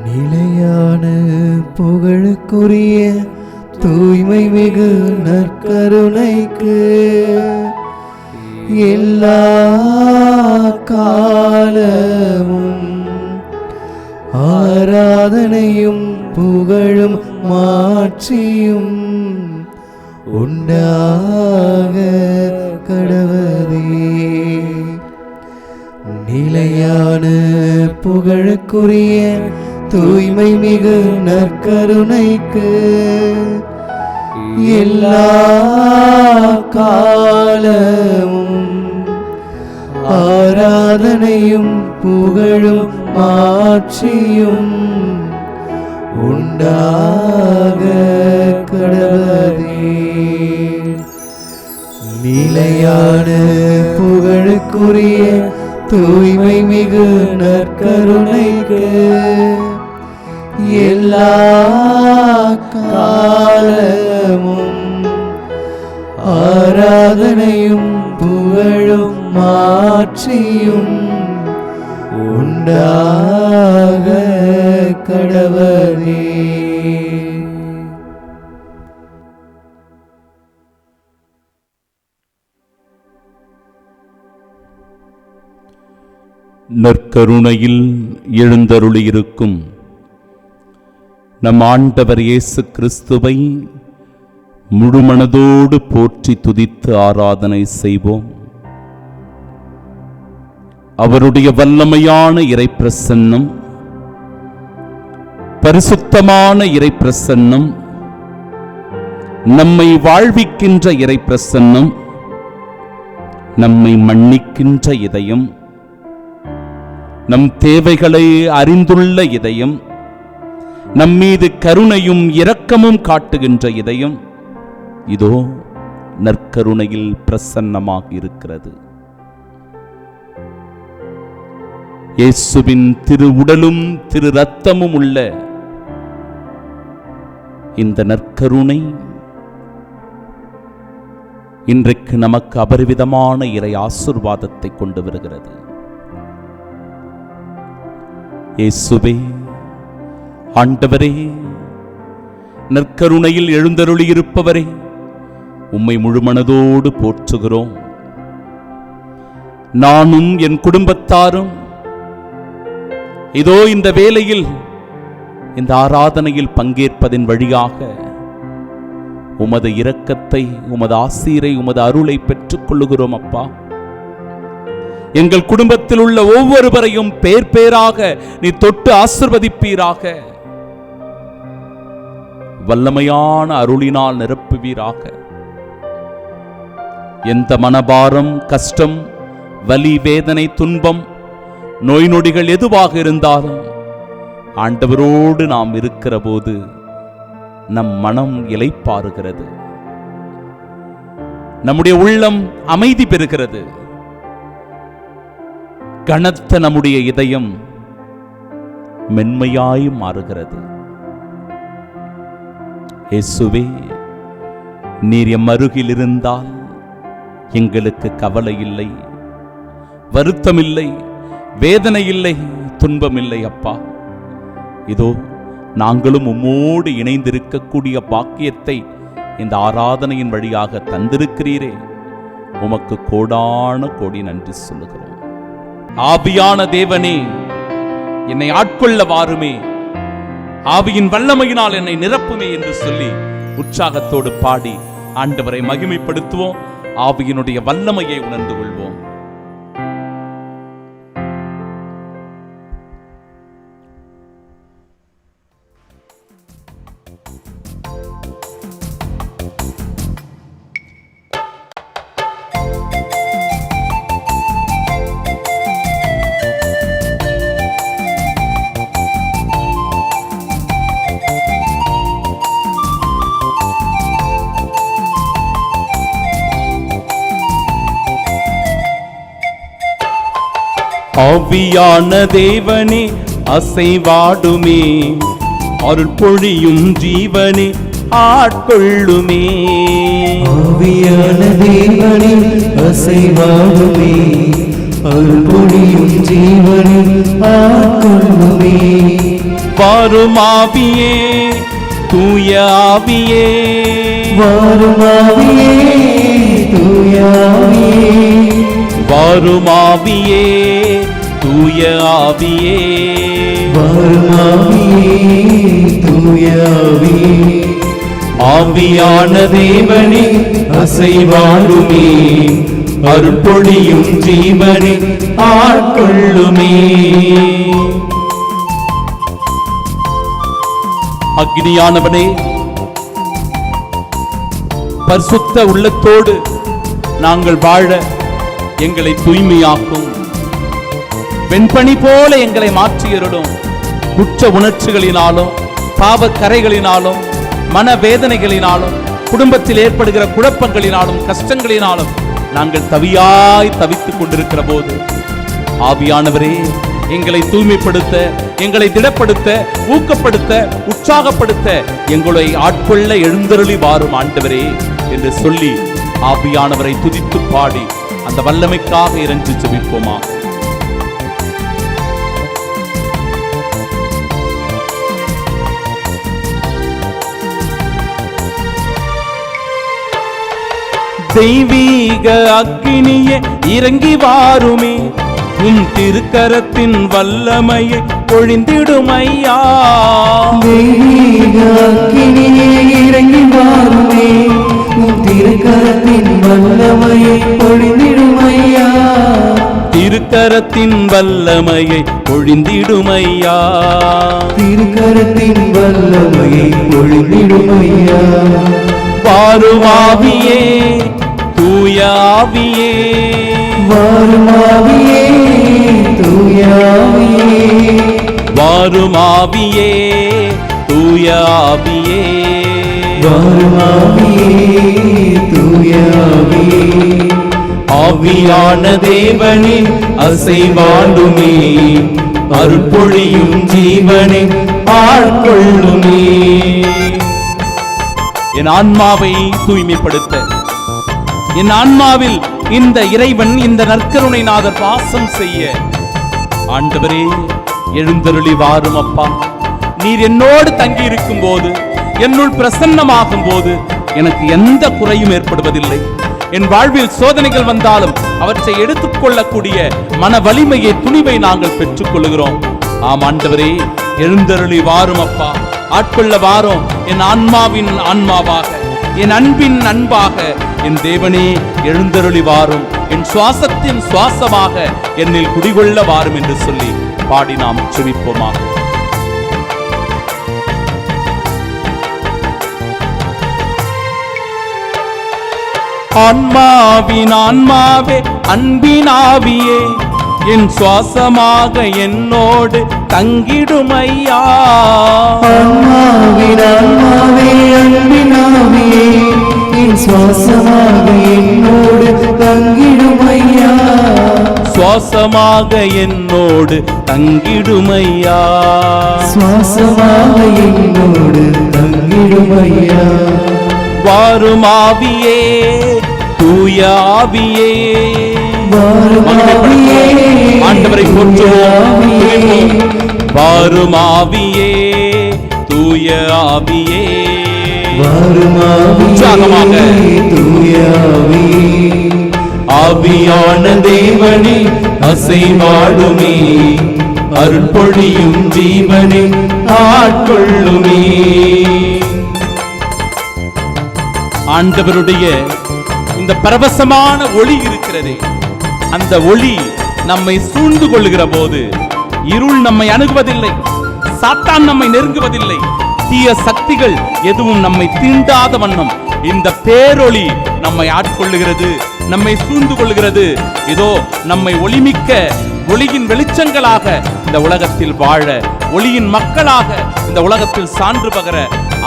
நிலையான புகழுக்குரிய தூய்மை மிகு நற்கருணைக்கு எல்லா காலமும் ஆராதனையும் புகழும் மாட்சியும் உண்டாக கடவதே. நிலையான புகழுக்குரிய தூய்மை மிகு நற்கருணைக்கு எல்லா காலமும் ஆராதனையும் புகழும் மாட்சியும் உண்டாக கடவதே. நிலையான புகழுக்குரிய தூய்மை மிகு நற்கருணைக்கு எல்லா காலமும் ஆராதனையும் புகழும் மாட்சியும் உண்டாக கடவதே. நற்கருணையில் எழுந்தருளியிருக்கும் நம் ஆண்டவர் இயேசு கிறிஸ்துவை முழுமனதோடு போற்றி துதித்து ஆராதனை செய்வோம். அவருடைய வல்லமையான இறைப்பிரசன்னம், பரிசுத்தமான இறைப்பிரசன்னம், நம்மை வாழ்விக்கின்ற இறைப்பிரசன்னம், நம்மை மன்னிக்கின்ற இதயம், நம் தேவைகளை அறிந்துள்ள இதயம், நம்மீது கருணையும் இரக்கமும் காட்டுகின்ற இதயம் இதோ நற்கருணையில் பிரசன்னமாக இருக்கிறது. இயேசுவின் திரு உடலும் திரு இரத்தமும் உள்ள இந்த நற்கருணை இன்றைக்கு நமக்கு அபரிவிதமான இறை ஆசீர்வாதத்தை கொண்டு வருகிறது. இயேசுவே, ஆண்டவரே, நற்கருணையில் எழுந்தருளியிருப்பவரே, உம்மை முழுமனதோடு போற்றுகிறோம். நானும் என் குடும்பத்தாரும் இதோ இந்த வேளையில் இந்த ஆராதனையில் பங்கேற்பதின் வழியாக உமது இரக்கத்தை, உமது ஆசீரை, உமது அருளை பெற்றுக் கொள்ளுகிறோம். அப்பா, எங்கள் குடும்பத்தில் உள்ள ஒவ்வொருவரையும் பேர் பேராக நீ தொட்டு ஆசீர்வதிப்பீராக. வல்லமையான அருளினால் நிரப்புவீராக. எந்த மனபாரம், கஷ்டம், வலி, வேதனை, துன்பம், நோய் நொடிகள் எதுவாக இருந்தாலும் ஆண்டவரோடு நாம் இருக்கிற போது நம் மனம் இளைப்பாறுகிறது, நம்முடைய உள்ளம் அமைதி பெறுகிறது, கனத்த நம்முடைய இதயம் மென்மையாய் மாறுகிறது. இயேசுவே, நீர் எம் அருகில் இருந்தால் எங்களுக்கு கவலை இல்லை, வருத்தம் இல்லை, வேதனை இல்லை, துன்பம் இல்லை. அப்பா, இதோ நாங்களும் உம்மோடு இணைந்திருக்கக்கூடிய பாக்கியத்தை இந்த ஆராதனையின் வழியாக தந்திருக்கிறீரே, உமக்கு கோடான கோடி நன்றி சொல்லுகிறோம். ஆவியான தேவனே, என்னை ஆட்கொள்ள வாருமே, ஆவியின் வல்லமையினால் என்னை நிரப்புமே என்று சொல்லி உற்சாகத்தோடு பாடி ஆண்டவரை மகிமைப்படுத்துவோம். ஆவியினுடைய வல்லமையை உணர்ந்து கொள்வோம். ஆவியான தேவனே அசைவாடுமே, அருள் பொழியும் ஜீவனே ஆட்கொள்ளுமே. ஆவியான தேவனே அசைவாடுமே, அருள் பொழியும் ஜீவனே ஆட்கொள்ளுமே. வாரும் ஆவியே தூய ஆவியே வாரும் ஆவியே தூய ஆவியே வாரும் ஆவியே தூய ஆவியே வாரும் ஆவியே தூய ஆவியே ஆவியான தேவனே அசைவாடுமே அருள்பொழியும் ஜீவனே ஆட்கொள்ளுமே. அக்னியானவனே பரிசுத்த உள்ளத்தோடு நாங்கள் வாழ எங்களை தூய்மையாக்கும். வெண்பனி போல எங்களை மாற்றியருடும். குற்ற உணர்ச்சிகளினாலும் பாவக்கரைகளினாலும் மனவேதனைகளினாலும் குடும்பத்தில் ஏற்படுகிற குழப்பங்களினாலும் கஷ்டங்களினாலும் நாங்கள் தவித்துக் கொண்டிருக்கிற போது ஆவியானவரே எங்களை தூய்மைப்படுத்த, எங்களை திடப்படுத்த, ஊக்கப்படுத்த, உற்சாகப்படுத்த எங்களை ஆட்கொள்ள எழுந்தருளி வாரும் ஆண்டவரே என்று சொல்லி ஆவியானவரை துதித்து பாடி அந்த வல்லமைக்காக இறைஞ்சி ஜெபிப்போமா. தெய்வீக அக்கினியே இறங்கி வாருமே, உன் திருக்கரத்தின் வல்லமையை பொழிந்திடுமையா. தெய்வீக அக்கினியே இறங்கி வாருமே, உன் திருக்கரத்தின் வல்லமையை பொழிந்திடுமையா. திருக்கரத்தின் வல்லமையை பொழிந்திடுமையா. திருக்கரத்தின் வல்லமையை பொழிந்திடுமையா. வாரும் ஆவியே தூய ஆவியே வாரும் ஆவியே தூய ஆவியே வாரும் ஆவியே தூய ஆவியே வாரும் ஆவியே தூய ஆவியே ஆவியான தேவனே அசைவாடுமே அருள்பொழியும் ஜீவனே ஆட்கொள்ளுமே. என் ஆன்மாவை தூய்மைப்படுத்த, என் ஆன்மாவில் இந்த இறைவன் இந்த நற்கருணை நாதர் வாசம் செய்ய ஆண்டவரே எழுந்தருளி வாரும் அப்பா. நீர் என்னோடு தங்கி இருக்கும் போது, என்னுள் பிரசன்னமாகும் போது எனக்கு எந்த குறையும் ஏற்படுவதில்லை. என் வாழ்வில் சோதனைகள் வந்தாலும் அவற்றை எடுத்துக்கொள்ளக்கூடிய மன வலிமையை, துணிவை நாங்கள் பெற்றுக் கொள்கிறோம். ஆம் ஆண்டவரே எழுந்தருளி வாரும் அப்பா. ஆட்கொள்ள வாரும் என் ஆன்மாவின் ஆன்மாவாக, என் அன்பின் அன்பாக. என் தேவனே எழுந்தருளி வாரும், என் சுவாசத்தின் சுவாசமாக என்னில் குடிகொள்ள வாரும் என்று சொல்லி பாடி நாம் ஜெபிப்போமாக. ஆன்மாவின் ஆன்மாவே அன்பின் ஆவியே என் சுவாசமாக என்னோடு தங்கிடுமையா. ஆன்மாவின் ஆன்மாவே அன்பின் ஆவியே என் சுவாசமாக என்னோடு தங்கிடுமையா. சுவாசமாக என்னோடு தங்கிடுமையா. சுவாசமாக என்னோடு தங்கிடுமையா. வாரும் ஆவியே தூய ஆவியே வாரும் ஆவியே ஆண்டவரை போற்றுவோம். வாரும் ஆவியே தூய ஆவியே வாரும் உற்சாகமாக. ஆவியே தூய ஆவியே ஆவியான தேவனே அசைவாடுமே அருள்பொழியும் ஜீவனே ஆட்கொள்ளுமே. ஆண்டவருடைய இந்த பரவசமான ஒளி இருக்கிறதே, அந்த ஒளி நம்மை சூழ்ந்து கொள்ளுகிற போது இருள் நம்மை அணுகுவதில்லை, சாத்தான் நம்மை நெருங்குவதில்லை, தீய சக்திகள் எதுவும் நம்மை தீண்டாத வண்ணம் இந்த பேரொளி நம்மை ஆட்கொள்ளுகிறது, நம்மை சூழ்ந்து கொள்ளுகிறது. இதோ நம்மை ஒளிமிக்க ஒளியின் வெளிச்சங்களாக இந்த உலகத்தில் வாழ, ஒளியின் மக்களாக இந்த உலகத்தில் சான்று பகர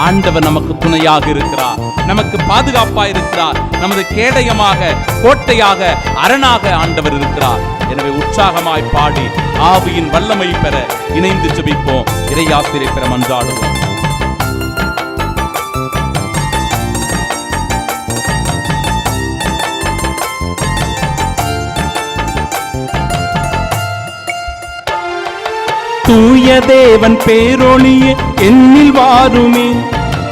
ஆண்டவர் நமக்கு துணையாக இருக்கிறார், நமக்கு பாதுகாப்பாக இருக்கிறார், நமது கேடயமாக, கோட்டையாக, அரணாக ஆண்டவர் இருக்கிறார். எனவே உற்சாகமாய் பாடி ஆவியின் வல்லமை பெற இணைந்து ஜெபிப்போம். இறையாசிரை பெற மன்றாடுவோம். தூய தேவன் பேரொளியே என்னில் வாருமே,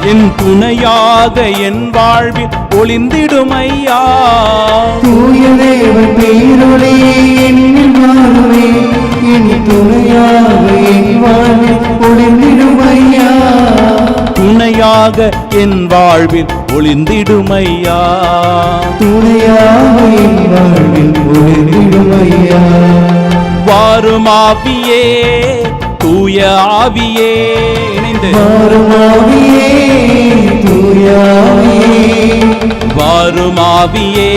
என் துணையாக என் வாழ்வில் ஒளிந்திடுமையா. தூய தேவன் பேரொளியே என்னில் வாருமே, என் துணையாக என் வாழ்வில் ஒளிந்திடுமையா. துணையாக என் வாழ்வில் ஒளிந்திடுமையா. துணையாக என் வாழ்வில் ஒளிந்திடுமையா. வாரும் ஆவியே, தூய ஆவியே, இணைந்து வாரும் ஆவியே, தூய ஆவியே. வாரும் ஆவியே,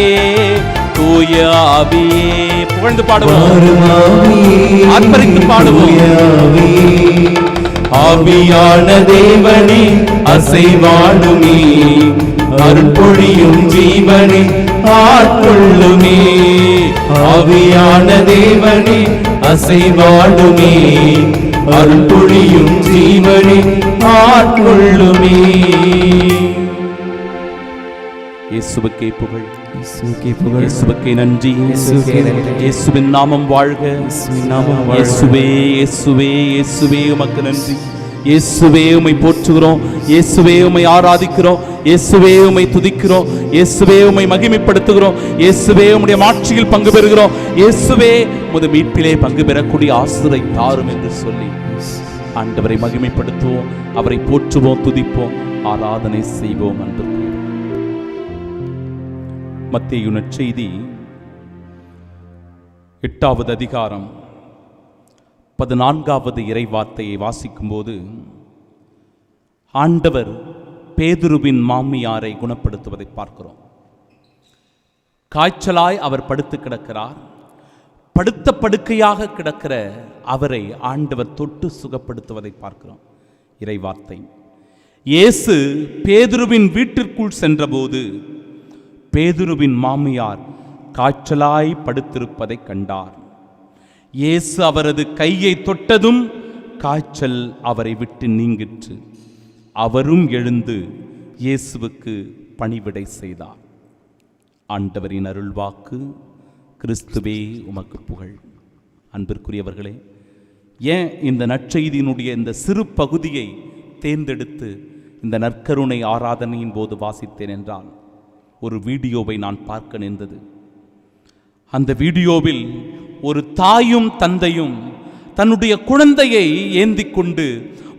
தூய ஆவியே. புகழ்ந்து பாடுவோம், வாரும் ஆவியே, ஆர்ப்பரித்து பாடுவோம். தூய ஆவியே. ஆவியான தேவனே அசைவாடுமே, அருட்பொழியும் ஜீவனே ஆட்கொள்ளுமே. ஆவியான தேவனே அசைவாடுமே, அருட்பொழியும் ஜீவனே ஆட்கொள்ளுமே. இயேசுவுக்கே புகழ், இயேசுவுக்கே புகழ், இயேசுவுக்கே நன்றி, இயேசுவுக்கே நன்றி. இயேசுவின் நாமம் வாழ்க, இயேசுவின் நாமம் வாழ்க. இயேசுவே இயேசுவே இயேசுவே உமக்கு நன்றி. இயேசுவே உம்மை போற்றுகிறோம், இயேசுவே உம்மை ஆராதிக்கிறோம், இயேசுவே உம்மை துதிக்கிறோம், இயேசுவே உம்மை மகிமைப்படுத்துகிறோம், இயேசுவே உம்முடைய மாட்சியில் பங்கு பெறுகிறோம், இயேசுவே உமது மீட்பிலே பங்கு பெறக்கூடிய ஆசிரை தாரும் என்று சொல்லி ஆண்டவரை மகிமைப்படுத்துவோம், அவரை போற்றுவோம், துதிப்போம், ஆராதனை செய்வோம். அன்புக்குரிய மத்தேயு நற்செய்தி 8வது அதிகாரம் 14வது இறை வார்த்தையை வாசிக்கும்போது ஆண்டவர் பேதுருவின் மாமியாரை குணப்படுத்துவதை பார்க்கிறோம். காய்ச்சலாய் அவர் படுத்து கிடக்கிறார். படுத்த படுக்கையாக கிடக்கிற அவரை ஆண்டவர் தொட்டு சுகப்படுத்துவதை பார்க்கிறோம். இறை வார்த்தை, இயேசு பேதுருவின் வீட்டிற்குள் சென்றபோது பேதுருவின் மாமியார் காய்ச்சலாய் படுத்திருப்பதை கண்டார். இயேசு அவரது கையை தொட்டதும் காய்ச்சல் அவரை விட்டு நீங்கிற்று. அவரும் எழுந்து இயேசுவுக்கு பணிவிடை செய்தார். ஆண்டவரின் அருள்வாக்கு. கிறிஸ்துவே உமக்கு புகழ். அன்பிற்குரியவர்களே, ஏன் இந்த நற்செய்தியினுடைய இந்த சிறு பகுதியை தேர்ந்தெடுத்து இந்த நற்கருணை ஆராதனையின் போது வாசித்தேன் என்றால், ஒரு வீடியோவை நான் பார்க்க நேர்ந்தது. அந்த வீடியோவில் ஒரு தாயும் தந்தையும் தன்னுடைய குழந்தையை ஏந்தி கொண்டு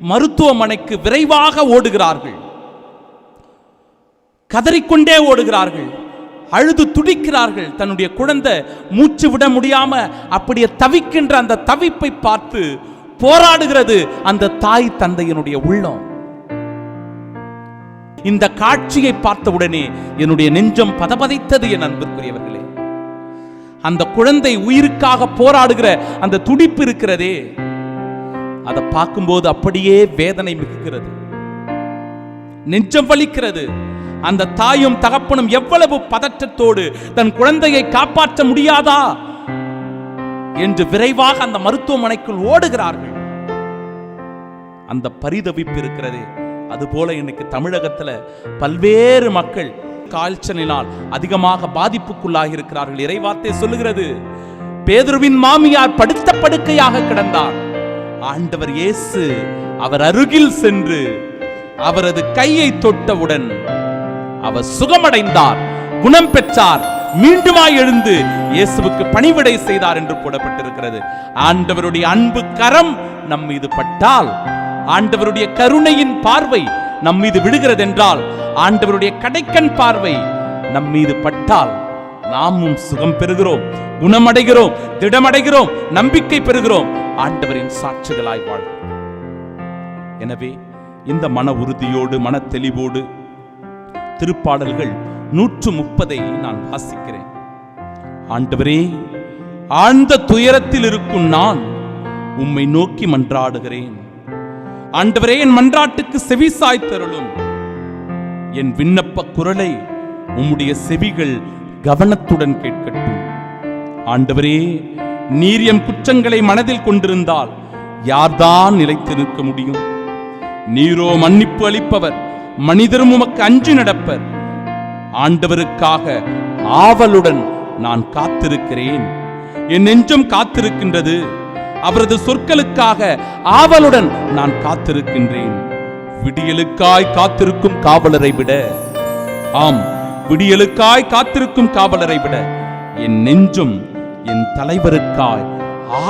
மருத்துவமனைக்கு விரைவாக ஓடுகிறார்கள். கதறிக்கொண்டே ஓடுகிறார்கள், அழுது துடிக்கிறார்கள். தன்னுடைய குழந்தை மூச்சு விட முடியாம அப்படியே தவிக்கின்ற அந்த தவிப்பை பார்த்து போராடுகிறது அந்த தாய் தந்தையினுடைய உள்ளம். இந்த காட்சியை பார்த்தவுடனே என்னுடைய நெஞ்சம் பதபதைத்தது. என் அன்பிற்குரியவர்களே, அந்த குழந்தை உயிருக்காக போராடுகிற அந்த துடிப்பு இருக்கிறதே, அதை பார்க்கும்போது அப்படியே வேதனை மிகுகிறது, நெஞ்சம் வலிக்கிறது. அந்த தாயும் தகப்பனும் எவ்வளவு பதற்றத்தோடு தன் குழந்தையை காப்பாற்ற முடியாதா என்று விரைவாக அந்த மருத்துவமனைக்குள் ஓடுகிறார்கள். அந்த பரிதவிப்பு இருக்கிறதே, அதுபோல இன்னைக்கு தமிழகத்துல பல்வேறு மக்கள் காய்ச்சலினால் அதிகமாக பாதிப்புக்குள்ளாகி இருக்கிறார்கள். இறைவார்த்தை சொல்லுகிறது, பேதுருவின் மாமியார் படுத்த படுக்கையாக கிடந்தார். ஆண்டவர் இயேசு அவர் அருகில் சென்று அவரது கையை தொட்டவுடன் அவர் சுகமடைந்தார், குணம் பெற்றார், மீண்டுமாய் எழுந்து இயேசுவுக்கு பணிவிடை செய்தார் என்று போடப்பட்டிருக்கிறது. ஆண்டவருடைய அன்பு கரம் நம் மீது பட்டால், ஆண்டவருடைய கருணையின் பார்வை நம் மீது விடுகிறது என்றால், ஆண்டவருடைய கடைக்கண் பார்வை நம் மீது பட்டால் நாமும் சுகம் பெறுகிறோம், குணமடைகிறோம், திடமடைகிறோம், நம்பிக்கை பெறுகிறோம், ஆண்டவரின் சாட்சிகளாய் வாழ்கிறோம். எனவே இந்த மன உறுதியோடு மன தெளிவோடு திருப்பாடல்கள் 130 நான் வாசிக்கிறேன். ஆண்டவரே, ஆழ்ந்த துயரத்தில் இருக்கும் நான் உம்மை நோக்கி மன்றாடுகிறேன். ஆண்டவரே, என் மன்றாட்டுக்கு செவிசாய் தருளும். என் விண்ணப்ப குரலை உம்முடைய செவிகள் கவனத்துடன் கேட்கட்டும். ஆண்டவரே, நீர் எம் குற்றங்களை மனதில் கொண்டிருந்தால் யார்தான் நிலைத்து நிற்க முடியும்? நீரோ மன்னிப்பு அளிப்பவர், மனிதரும் உமக்கு அஞ்சி நடப்பர். ஆண்டவருக்காக ஆவலுடன் நான் காத்திருக்கிறேன், என் நெஞ்சம் காத்திருக்கின்றது. அவரது சொற்களுக்காக ஆவலுடன் நான் காத்திருக்கின்றேன். விடியலுக்காய் காத்திருக்கும் காவலரை விட, ஆம், விடியலுக்காய் காத்திருக்கும் காவலரை விட என் நெஞ்சும் என் தலைவருக்காய்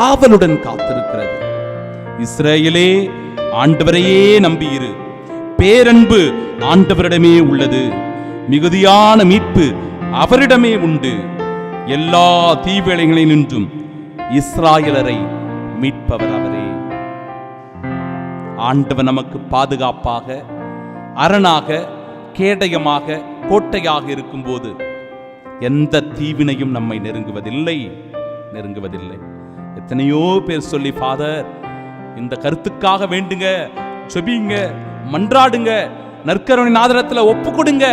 ஆவலுடன் காத்திருக்கிறது. இஸ்ரவேலே, ஆண்டவரையே நம்பியிரு. பேரன்பு ஆண்டவரிடமே உள்ளது. மிகுதியான மீட்பு அவரிடமே உண்டு. எல்லா தீவேளைகளினின்றும் இஸ்ராயலரை மீட்பவர் அவரே. ஆண்டவர் நமக்கு பாதுகாப்பாக, அரணாக, கேடயமாக, கோட்டையாக இருக்கும்போது எந்த தீவினையும் நம்மை நெருங்குவதில்லை. எத்தனையோ பேர் சொல்லி, ஃபாதர், இந்த கருத்துக்காக வேண்டுங்க, செபிங்க, மன்றாடுங்க, நற்கருணை ஆதரத்தில் ஒப்பு கொடுங்க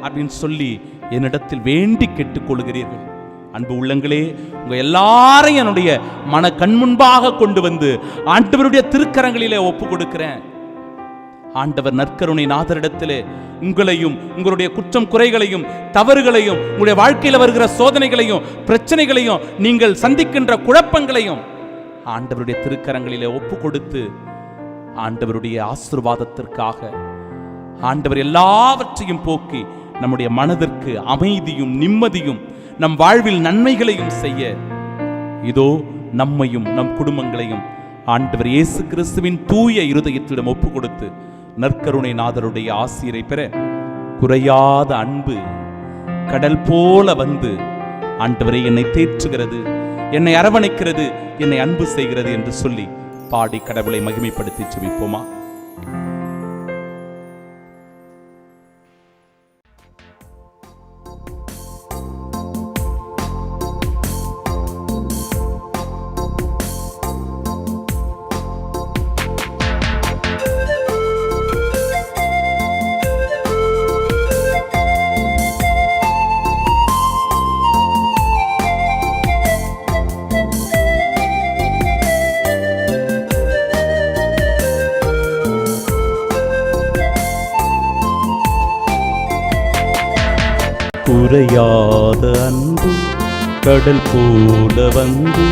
அப்படின்னு சொல்லி என்னிடத்தில் வேண்டி கேட்டுக்கொள்கிறீர்கள். அன்பு உள்ளங்களே, உங்க எல்லாரையும் என்னுடைய மன கண் முன்பாக கொண்டு வந்து ஆண்டவருடைய திருக்கரங்களிலே ஒப்பு கொடுக்கிறேன். ஆண்டவர் நற்கருணை நாதரிடத்திலே உங்களையும், உங்களுடைய குற்றம் குறைகளையும், தவறுகளையும், உங்களுடைய வாழ்க்கையில் வருகிற சோதனைகளையும், பிரச்சனைகளையும், நீங்கள் சந்திக்கின்ற குழப்பங்களையும் ஆண்டவருடைய திருக்கரங்களிலே ஒப்பு கொடுத்து ஆண்டவருடைய ஆசீர்வாதத்திற்காக ஆண்டவர் எல்லாவற்றையும் போக்கி நம்முடைய மனதிற்கு அமைதியும் நிம்மதியும் நம் வாழ்வில் நன்மைகளையும் செய்ய இதோ நம்மையும் நம் குடும்பங்களையும் ஆண்டவர் இயேசு கிறிஸ்துவின் தூய இருதயத்திடம் ஒப்பு கொடுத்து நற்கருணை நாதருடைய ஆசீரை பெற குறையாத அன்பு கடல் போல வந்து ஆண்டவரை என்னை தேற்றுகிறது, என்னை அரவணைக்கிறது, என்னை அன்பு செய்கிறது என்று சொல்லி பாடி கடவுளை மகிமைப்படுத்தி செபிப்போமா? குறையாத அன்பு கடல் போல வந்து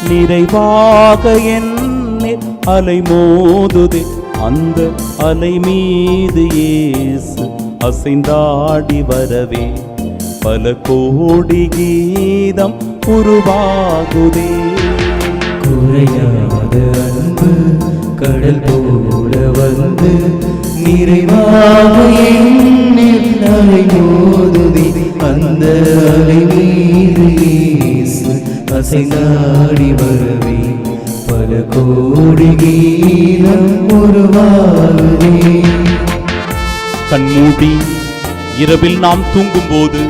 நிறைவாக என்னில் அலை மோதுதே. அந்த அலை மீது இயேசு அசைந்தாடி வரவே பல கோடி கீதம் உருவாகுதே. குறையாத அன்பு கடல் போல வந்து நிறைவாக என்னில் அலை மோதுதே. அந்த அலை மீது இயேசு அசைந்தாடி வரவே பல கோடி கீதம் உருவாகுதே. கண்மூடி இரவில் நாம் தூங்கும் போது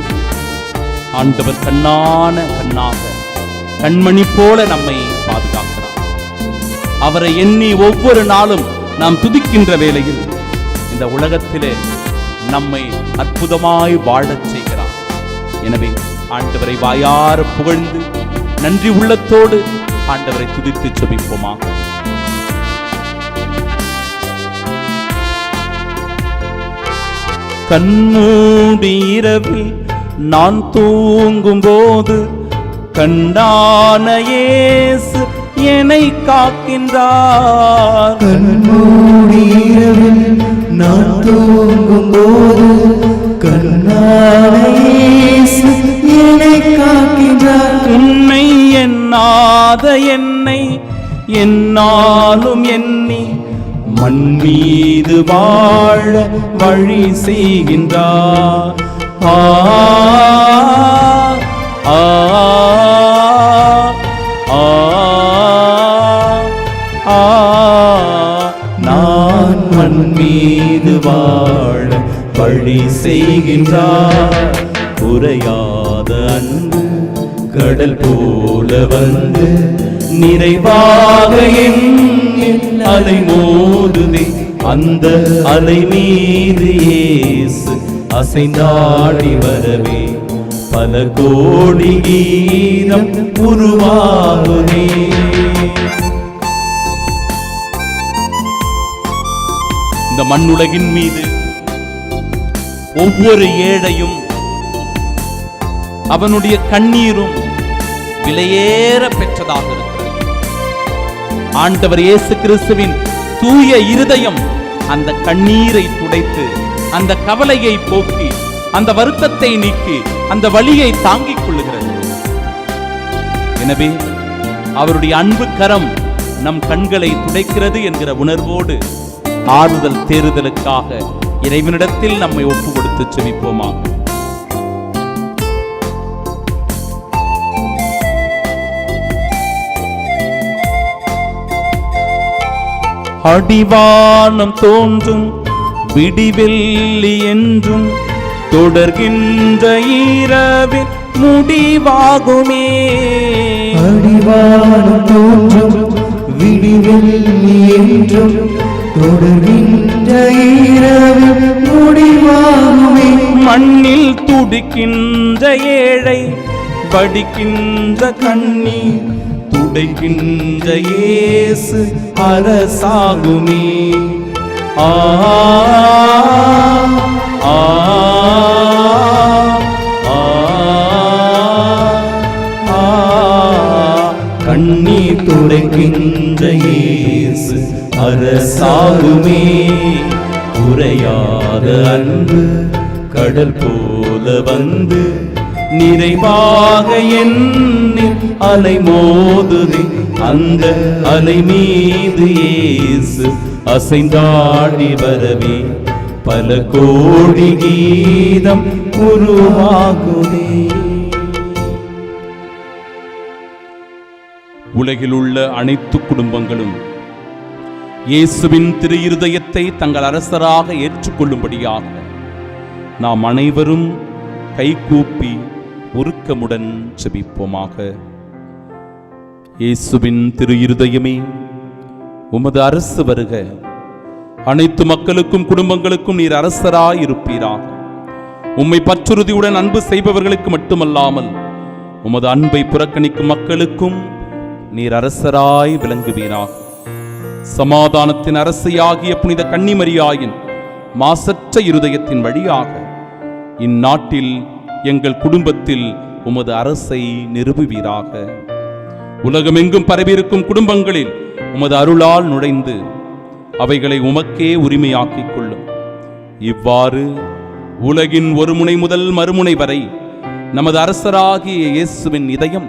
ஆண்டவர் கண்ணான கண்ணாக கண்மணி போல நம்மை பாதுகாக்கிறார். அவரை எண்ணி ஒவ்வொரு நாளும் நாம் துதிக்கின்ற வேளையில் இந்த உலகத்திலே நம்மை அற்புதமாய் வாழச் செய்கிறார். எனவே ஆண்டவரை வாயார புகழ்ந்து நன்றி உள்ளத்தோடு ஆண்டவரை துதித்து செபிப்போமா? கண்மூடி இரவில் நான் தூங்கும் போது கண்ணான இயேசு என்னை காக்கின்றார். கண்மூடி இரவில் நான் தூங்கும் போது கண்ணான இயேசு என்னை காக்கின்றார். உன்னை எண்ணாத என்னை என்னாலும் எண்ணி மண் மீது வாழ வழி செய்கின்றார். ஆ ஆ ஆ ஆ நான் மண் மீது வாழ வழி செய்கின்றார். குறையாத அன்பு கடல் போல வந்து நிறைவாக என்னில் அலை மோதுதே. அந்த அலை மீது இயேசு அசைந்தாடி வரவே பல கோடி கீதம் உருவாகுதே. இந்த மண்ணுலகின் மீது ஒவ்வொரு ஏழையும் அவனுடைய கண்ணீரும் விலையேற பெற்றதாக இருக்கிறது. ஆண்டவர் இயேசு கிறிஸ்துவின் தூய இருதயம் அந்த கண்ணீரை துடைத்து, அந்த கவலையை போக்கி, அந்த வருத்தத்தை நீக்கி, அந்த வலியை தாங்கிக் கொள்ளுகிறது. எனவே அவருடைய அன்பு கரம் நம் கண்களை துடைக்கிறது என்கிற உணர்வோடு ஆறுதல் தேறுதலுக்காக இறைவனிடத்தில் நம்மை ஒப்பு கொடுத்து செபிப்போமாக. அடிவானம் தோன்றும் விடிவெள்ளி என்றும் தொடர்கின்ற இரவில் முடிவாகுமே. அடிவானம் தோன்றும் விடிவெள்ளி என்றும் தொடர்கின்ற இரவில் முடிவாகுமே. மண்ணில் துடிக்கின்ற ஏழை வடிக்கின்ற கண்ணீர் துடைக்கின்ற இயேசு அரசாகுமே. ஆ ஆ கண்ணீர் துடைக்கின்ற இயேசு அரசாகுமே. குறையாத அன்பு கடல் போல வந்து நிறைவாக என்னில் அலை மோதுதே. அந்த அலை மீது இயேசு அசைந்தாடி வரவே பல கோடி கீதம் உருவாகுதே. உலகில் உள்ள அனைத்து குடும்பங்களும் இயேசுவின் திரு இருதயத்தை தங்கள் அரசராக ஏற்றுக்கொள்ளும்படியாக நாம் அனைவரும் கைகூப்பி உருக்கமுடன் செபிப்போமாக. இயேசுவின் திரு இருதயமே, உமது அரசு வருக. அனைத்து மக்களுக்கும் குடும்பங்களுக்கும் நீர் அரசராய் இருப்பீராக. உம்மை பற்றுறுதியுடன் அன்பு செய்பவர்களுக்கு மட்டுமல்லாமல் உமது அன்பை புறக்கணிக்கும் மக்களுக்கும் நீர் அரசராய் விளங்குவீராக. சமாதானத்தின் அரசியாகிய புனித கன்னிமரியாயின் மாசற்ற இருதயத்தின் வழியாக இந்நாட்டில் எங்கள் குடும்பத்தில் உமது அரசை நிறுவுவீராக. உலகமெங்கும் பரவியிருக்கும் குடும்பங்களில் உமது அருளால் நுழைந்து அவைகளை உமக்கே உரிமையாக்கிக் கொள்ளும். இவ்வாறு உலகின் ஒரு முனை முதல் மறுமுனை வரை நமது அரசராகிய இயேசுவின் இதயம்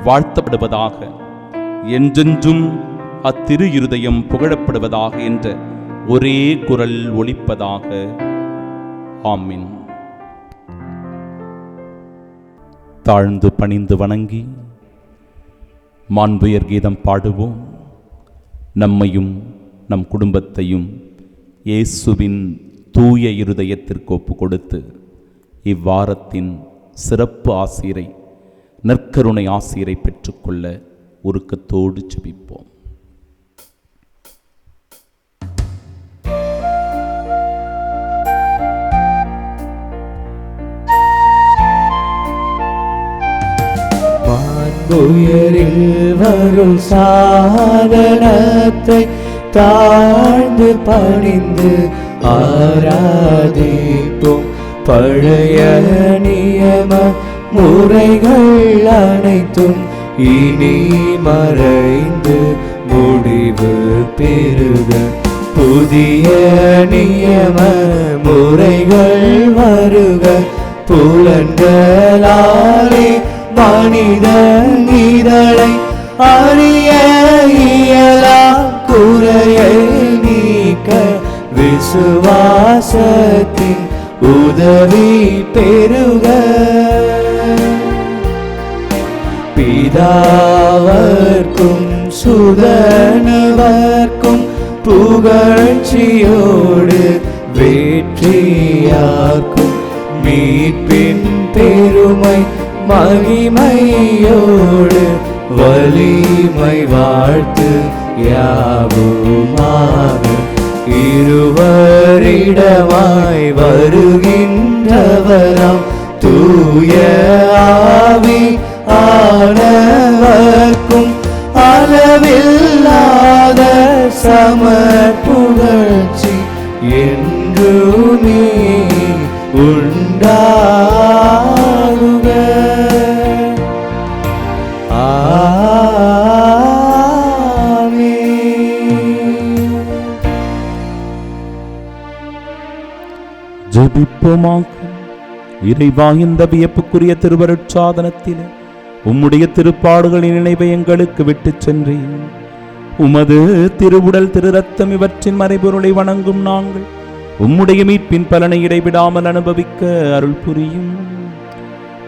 வாழ்த்தப்படுவதாக, என்றென்றும் அத்திரு இருதயம் புகழப்படுவதாக என்ற ஒரே குரல் ஒலிப்பதாக. ஆமீன். தாழ்ந்து பணிந்து வணங்கி மாண்புயர் கீதம் பாடுவோம். நம்மையும் நம் குடும்பத்தையும் இயேசுவின் தூய இருதயத்திற்கு ஒப்பு கொடுத்து இவ்வாரத்தின் சிறப்பு ஆசிரை, நற்கருணை ஆசிரை பெற்றுக்கொள்ள உருக்கத்தோடு செபிப்போம். உயரில் வரும் சாதனத்தை தாழ்ந்து பணிந்து ஆராதிப்போம். பழைய நியம முறைகள் அனைத்தும் இனி மறைந்து முடிவு பெறுக. புதிய நியம முறைகள் வருக. புலன்களாலே மனிதன் இதழை அறிய இயலா குறையை நீக்க விசுவாசத்தின் உதவி பெறுக. பிதாவர்க்கும் சுதனவர்க்கும் புகழ்ச்சியோடு வெற்றியார்க்கும் மீட்பின் பெருமை மகிமையோடு வலிமை வாழ்த்து யாவுமாக. இருவரிடமாய் வருகின்றவராம் தூய ஆவி ஆனவர்க்கும் அளவில்லாத சமர்ப்புகழ்ச்சி என்றுமே உண்டாகுக. ஜெபிப்போமாக. இறைவா, இந்த வியப்புக்குரிய திருவருட்சாதனத்தில் உம்முடைய திருப்பாடுகளின் நினைவை எங்களுக்கு விட்டுச் சென்றேன். உமது திருவுடல் திரு ரத்தம் இவற்றின் மறைபொருளை வணங்கும் நாங்கள் உம்முடைய மீட்பின் பலனை இடைவிடாமல் அனுபவிக்க அருள் புரியும்.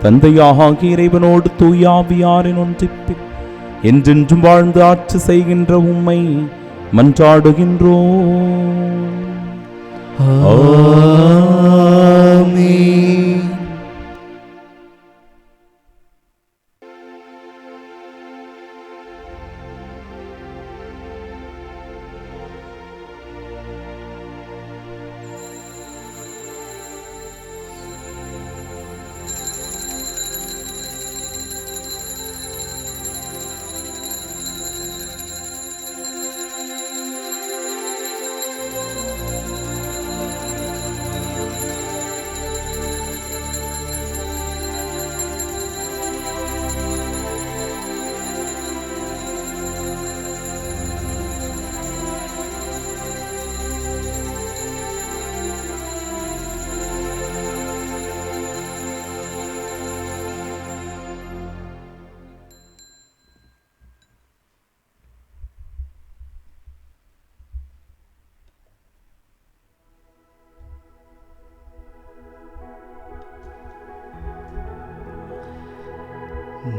தந்தையாகிய இறைவனோடு தூயாவியாரின் ஒன்றிப்பில் என்றென்றும் வாழ்ந்து ஆட்சி செய்கின்ற உம்மை மன்றாடுகின்றோம். ஆமென்.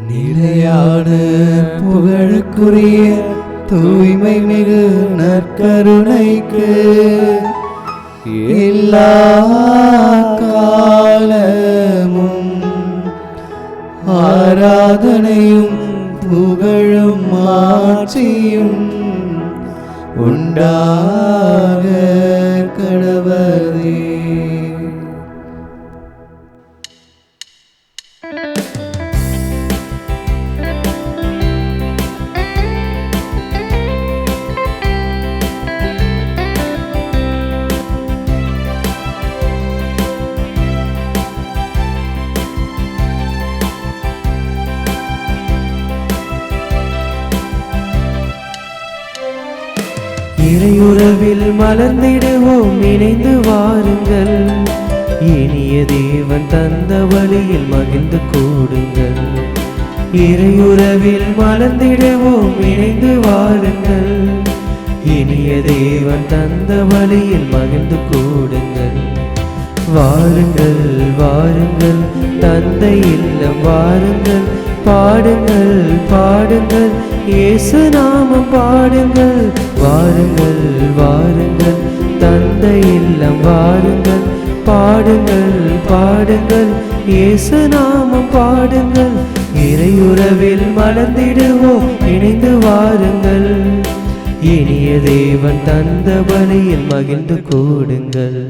நிலையான புகழுக்குரிய தூய்மை மிகு நற்கருணைக்கு எல்லா காலமும் ஆராதனையும் புகழும் ஆட்சியும் உண்டாக கடவதே. இறையுறவில் மலர்ந்திடுவோம், இணைந்து வாருங்கள். இனிய தேவன் தந்த வழியில் மகிழ்ந்து கூடுங்கள். இறையுறவில் மலர்ந்திடுவோம், இணைந்து வாருங்கள். இனிய தேவன் தந்த வழியில் மகிழ்ந்து கூடுங்கள். வாருங்கள் வாருங்கள் தந்தை இல்லம் வாருங்கள். பாடுங்கள் பாடுங்கள் இயேசு நாமம் பாடுங்கள். வாருங்கள் வாருங்கள் தந்தை இல்லம் வாருங்கள். பாடுங்கள் பாடுங்கள் இயேசு நாமம் பாடுங்கள். இறையுறவில் மலர்ந்திடுவோம், இணைந்து வாருங்கள். இனிய தேவன் தந்த பலியில் மகிழ்ந்து கூடுங்கள்.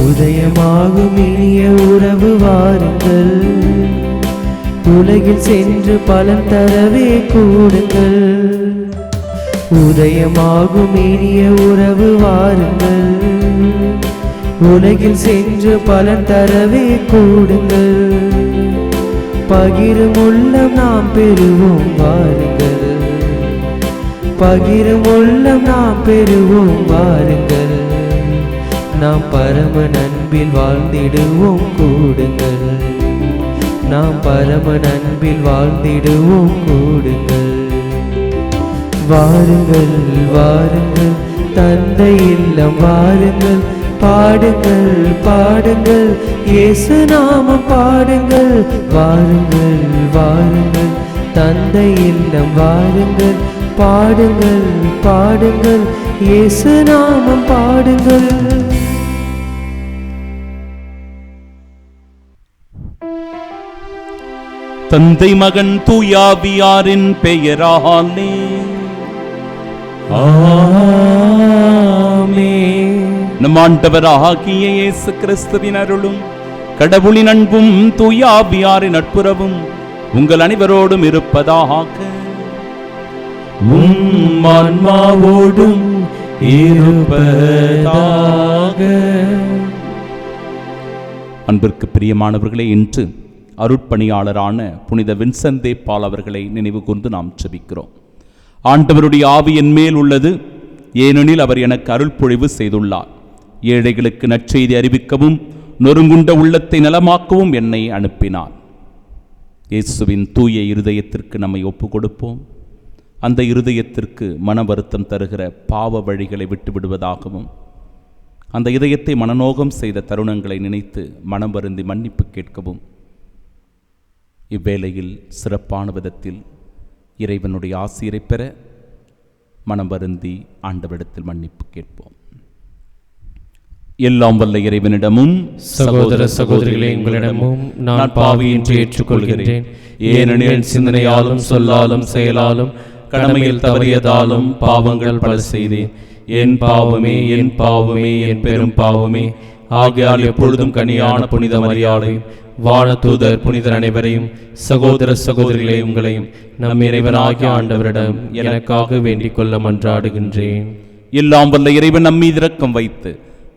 உதயமாகும் இனிய உறவு வாருங்கள். உலகில் சென்று பலன் தரவே கூடுங்கள். உதயமாகும் இனிய உறவு வாருங்கள். உலகில் சென்று பலன் தரவே கூடுங்கள். பகிரும் உள்ளம் நாம் பெறுவோம் வாருங்கள். பகிரும் உள்ளம் நாம் பெறுவோம் வாருங்கள். நாம் பரம நண்பில் வாழ்ந்திடுவோம் கூடுங்கள். நாம் பரம நண்பில் வாழ்ந்திடுவோம் கூடுங்கள். வாருங்கள் வாருங்கள் தந்தை இல்லம் வாருங்கள். பாடுங்கள் பாடுங்கள் இயேசு நாமம் பாடுங்கள். வாருங்கள் வாருங்கள் தந்தை இல்லம் வாருங்கள். பாடுங்கள் பாடுங்கள் இயேசு நாமம் பாடுங்கள். தந்தை மகன் தூயாவியாரின் பெயராலே ஆமென். நம் ஆண்டவராகிய இயேசு கிறிஸ்துவின் அருளும் கடவுளின் அன்பும் தூயாவியாரின் நட்புறவும் உங்கள் அனைவரோடும் இருப்பதாக. உம் ஆன்மாவோடும் இருப்பதாக. அன்பிற்கு பிரியமானவர்களே, இன்று அருட்பணியாளரான புனித வின்சென்ட் பால் அவர்களை நினைவு கூர்ந்து நாம் ஜெபிக்கிறோம். ஆண்டவருடைய ஆவி என் மேல் உள்ளது, ஏனெனில் அவர் எனக்கு அருள் பொழிவு செய்துள்ளார். ஏழைகளுக்கு நற்செய்தி அறிவிக்கவும் நொறுங்குண்ட உள்ளத்தை நலமாக்கவும் என்னை அனுப்பினார். இயேசுவின் தூய இருதயத்திற்கு நம்மை ஒப்பு கொடுப்போம். அந்த இருதயத்திற்கு மன வருத்தம் தருகிற பாவ வழிகளை விட்டு விடுவதாகவும், அந்த இதயத்தை மனநோகம் செய்த தருணங்களை நினைத்து மனம் வருந்தி மன்னிப்பு கேட்கவும், இவ்வேளையில் சிறப்பான விதத்தில் இறைவனுடைய ஆசீரை பெற மனம் வருந்தி ஆண்டவரிடத்தில் மன்னிப்பு கேட்போம். எல்லாம் வல்ல இறைவனிடமும் சகோதர சகோதரிகளே, உங்களிடமும் நான் பாவியின்றி ஏற்றுக்கொள்கிறேன். ஏனெனில் சிந்தனையாலும் சொல்லாலும் செயலாலும் கடமையில் தவறியதாலும் பாவங்கள் பல செய்தேன். என் பாவமே, என் பாவமே, என் பெரும் பாவமே. ஆகையால் எப்பொழுதும் கனியான புனித மரியாதையும் வானதூதர் புனிதர் அனைவரையும், சகோதர சகோதரிகளை உங்களையும் நம் இறைவனாகிய ஆண்டவரிடம் எனக்காக வேண்டிக் கொள்ள மன்றாடுகின்றேன். எல்லாம் வல்ல இறைவன் நம்மீது இரக்கம் வைத்து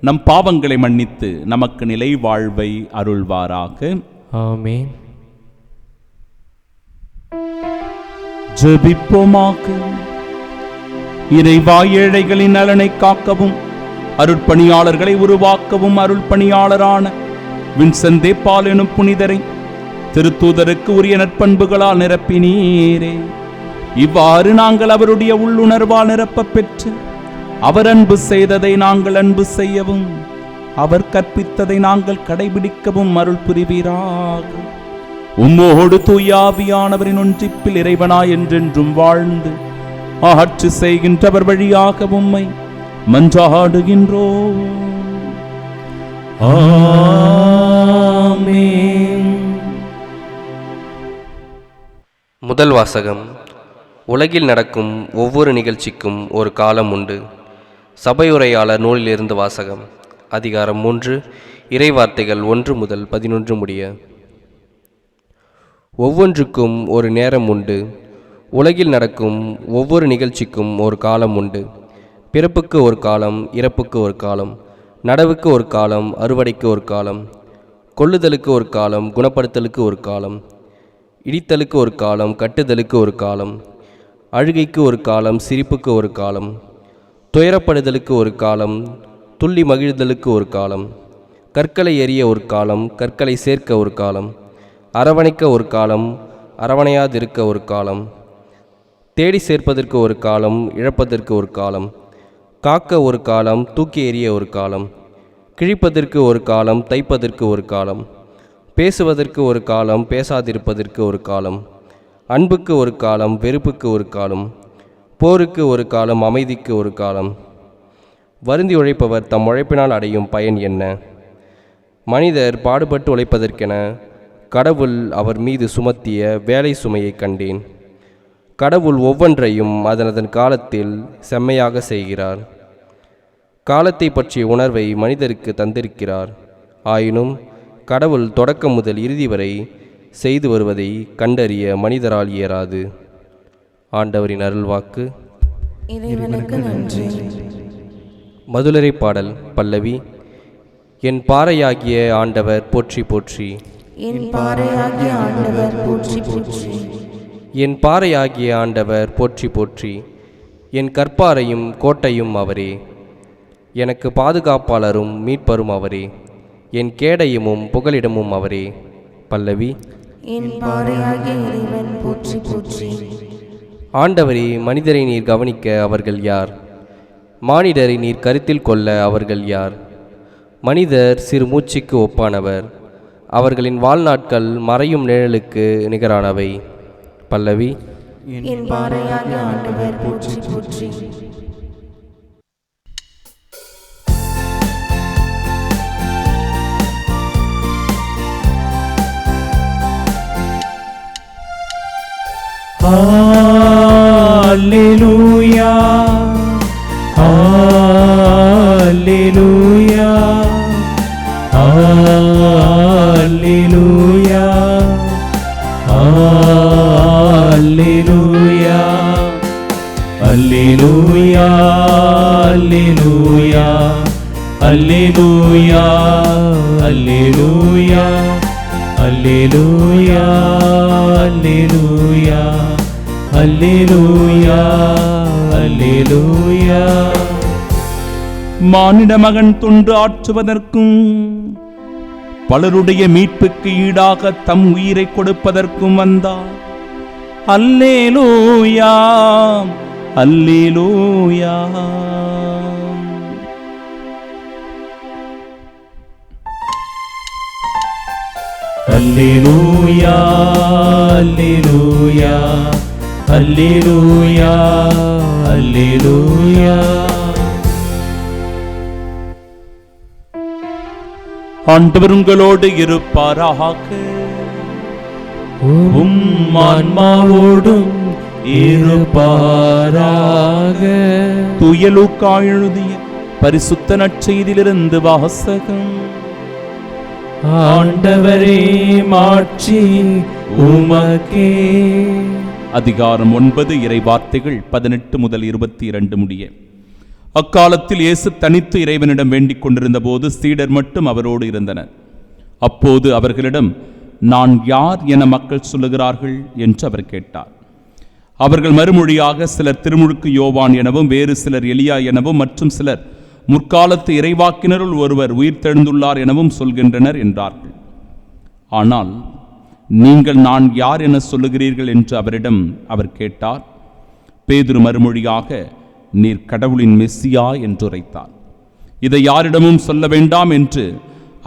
நம் பாவங்களை மன்னித்து நமக்கு நிலை வாழ்வை அருள்வாராக. ஆமென். ஜெபிப்போமாக. இறைவா, ஏழைகளின் நலனை காக்கவும் அருட்பணியாளர்களை உருவாக்கவும் அருள் பணியாளரான வின்சென்ட் பால் எனும் புனிதரை திருத்தூதருக்கு உரிய நற்பண்புகளால் நிரப்பினீரே. இவ்வாறு நாங்கள் அவருடைய உள்ளுணர்வால் நிரப்பப் பெற்று அவர் அன்பு செய்ததை நாங்கள் அன்பு செய்யவும், அவர் கற்பித்ததை நாங்கள் கடைபிடிக்கவும் அருள் புரிவீராக. உம்மோடு தூய ஆவியானவரின் ஒன்றிப்பில் இறைவனாய் என்றென்றும் வாழ்ந்து ஆட்சி செய்கின்றவர் வழியாக உம்மை மன்றாடுகின்றோம். ஆமென். முதல் வாசகம். உலகில் நடக்கும் ஒவ்வொரு நிகழ்ச்சிக்கும் ஒரு காலம் உண்டு. சபையுரையாளர் நூலிலிருந்து வாசகம். அதிகாரம் 3, இறைவார்த்தைகள் 1 முதல் 11 முடிய. ஒவ்வொன்றுக்கும் ஒரு நேரம் உண்டு. உலகில் நடக்கும் ஒவ்வொரு நிகழ்ச்சிக்கும் ஒரு காலம் உண்டு. பிறப்புக்கு ஒரு காலம், இறப்புக்கு ஒரு காலம், நடவுக்கு ஒரு காலம், அறுவடைக்கு ஒரு காலம், கொல்லுதலுக்கு ஒரு காலம், குணப்படுத்தலுக்கு ஒரு காலம், இடித்தலுக்கு ஒரு காலம், கட்டுதலுக்கு ஒரு காலம், அழுகைக்கு ஒரு காலம், சிரிப்புக்கு ஒரு காலம், துயரப்படுதலுக்கு ஒரு காலம், துள்ளி மகிழ்தலுக்கு ஒரு காலம், கற்களை எறிய ஒரு காலம், கற்களை சேர்க்க ஒரு காலம், அரவணைக்க ஒரு காலம், அரவணையாதிருக்க ஒரு காலம், தேடி சேர்ப்பதற்கு ஒரு காலம், இழப்பதற்கு ஒரு காலம், காக்க ஒரு காலம், தூக்கி எறிய ஒரு காலம், கிழிப்பதற்கு ஒரு காலம், தைப்பதற்கு ஒரு காலம், பேசுவதற்கு ஒரு காலம், பேசாதிருப்பதற்கு ஒரு காலம், அன்புக்கு ஒரு காலம், வெறுப்புக்கு ஒரு காலம், போருக்கு ஒரு காலம், அமைதிக்கு ஒரு காலம். வருந்தி உழைப்பவர் தம் உழைப்பினால் அடையும் பயன் என்ன? மனிதர் பாடுபட்டு உழைப்பதற்கென கடவுள் அவர் மீது சுமத்திய வேலை சுமையை கண்டேன். கடவுள் ஒவ்வொன்றையும் அதனதன் காலத்தில் செம்மையாக செய்கிறார். காலத்தை பற்றிய உணர்வை மனிதருக்கு தந்திருக்கிறார். ஆயினும் கடவுள் தொடக்கம் முதல் இறுதி வரை செய்து வருவதை கண்டறிய மனிதரால் இயராது. ஆண்டவரின் அருள்வாக்கு. இறைவனுக்கு நன்றி. மதுளரை பாடல் பல்லவி. என் பாறையாகிய ஆண்டவர் போற்றி போற்றி. என் பாறையாகிய ஆண்டவர் போற்றி போற்றி. என் பாறையாகிய ஆண்டவர் போற்றி போற்றி. என் கற்பாரையும் கோட்டையும் அவரே, எனக்கு பாதுகாப்பாளரும் மீட்பரும் அவரே, என் கேடயமும் புகலிடமும் அவரே. பல்லவி. என் பாறையாகிய இறைவன் போற்றி போற்றி. ஆண்டவரே, மனிதரை நீர் கவனிக்க அவர்கள் யார்? மானிடரை நீர் கருத்தில் கொள்ள அவர்கள் யார்? மனிதர் சிறு மூச்சுக்கு ஒப்பானவர், அவர்களின் வாழ்நாட்கள் மறையும் நிழலுக்கு நிகரானவை. பல்லவி. என் பாறையாகிய ஆண்டவர் போற்றி போற்றி. Hallelujah, Hallelujah, Hallelujah, Hallelujah. அல்லேலூயா அல்லேலூயா அல்லேலூயா அல்லேலூயா அல்லேலூயா அல்லேலூயா. மானிட மகன் தொண்டு ஆற்றுவதற்கும் பலருடைய மீட்புக்கு ஈடாக தம் உயிரை கொடுப்பதற்கும் வந்தார். அல்லேலூயா அல்லேலூயா. அல்லேலூயா அல்லேலூயா அல்லேலூயா அல்லேலூயா. ஆண்டவர் உங்களோடு இருப்பாராக. உம் ஆன்மாவோடும் இருப்பாராக. தூய லூக்கா எழுதிய பரிசுத்த நற்செய்தியிலிருந்து வாசகம். ஆண்டவரே மாட்சி உமக்கே. அதிகாரம் 9 இறை வார்த்தைகள் 18 முதல் 22 முடிய. அக்காலத்தில் இயேசு தனித்து இறைவனிடம் வேண்டிக் கொண்டிருந்த போது சீடர் மட்டும் அவரோடு இருந்தனர். அப்போது அவர்களிடம், நான் யார் என மக்கள் சொல்லுகிறார்கள் என்று அவர் கேட்டார். அவர்கள் மறுமொழியாக, சிலர் திருமுழுக்கு யோவான் எனவும், வேறு சிலர் எலியா எனவும், மற்றும் சிலர் முற்காலத்து இறைவாக்கினருள் ஒருவர் உயிர்த்தெழுந்துள்ளார் எனவும் சொல்கின்றனர் என்றார்கள். ஆனால் நீங்கள் நான் யார் என சொல்லுகிறீர்கள் என்று அவரிடம் அவர் கேட்டார். பேதுரு மறுமொழியாக, நீர் கடவுளின் மெஸ்ஸியா என்று உரைத்தார். இதை யாரிடமும் சொல்ல வேண்டாம் என்று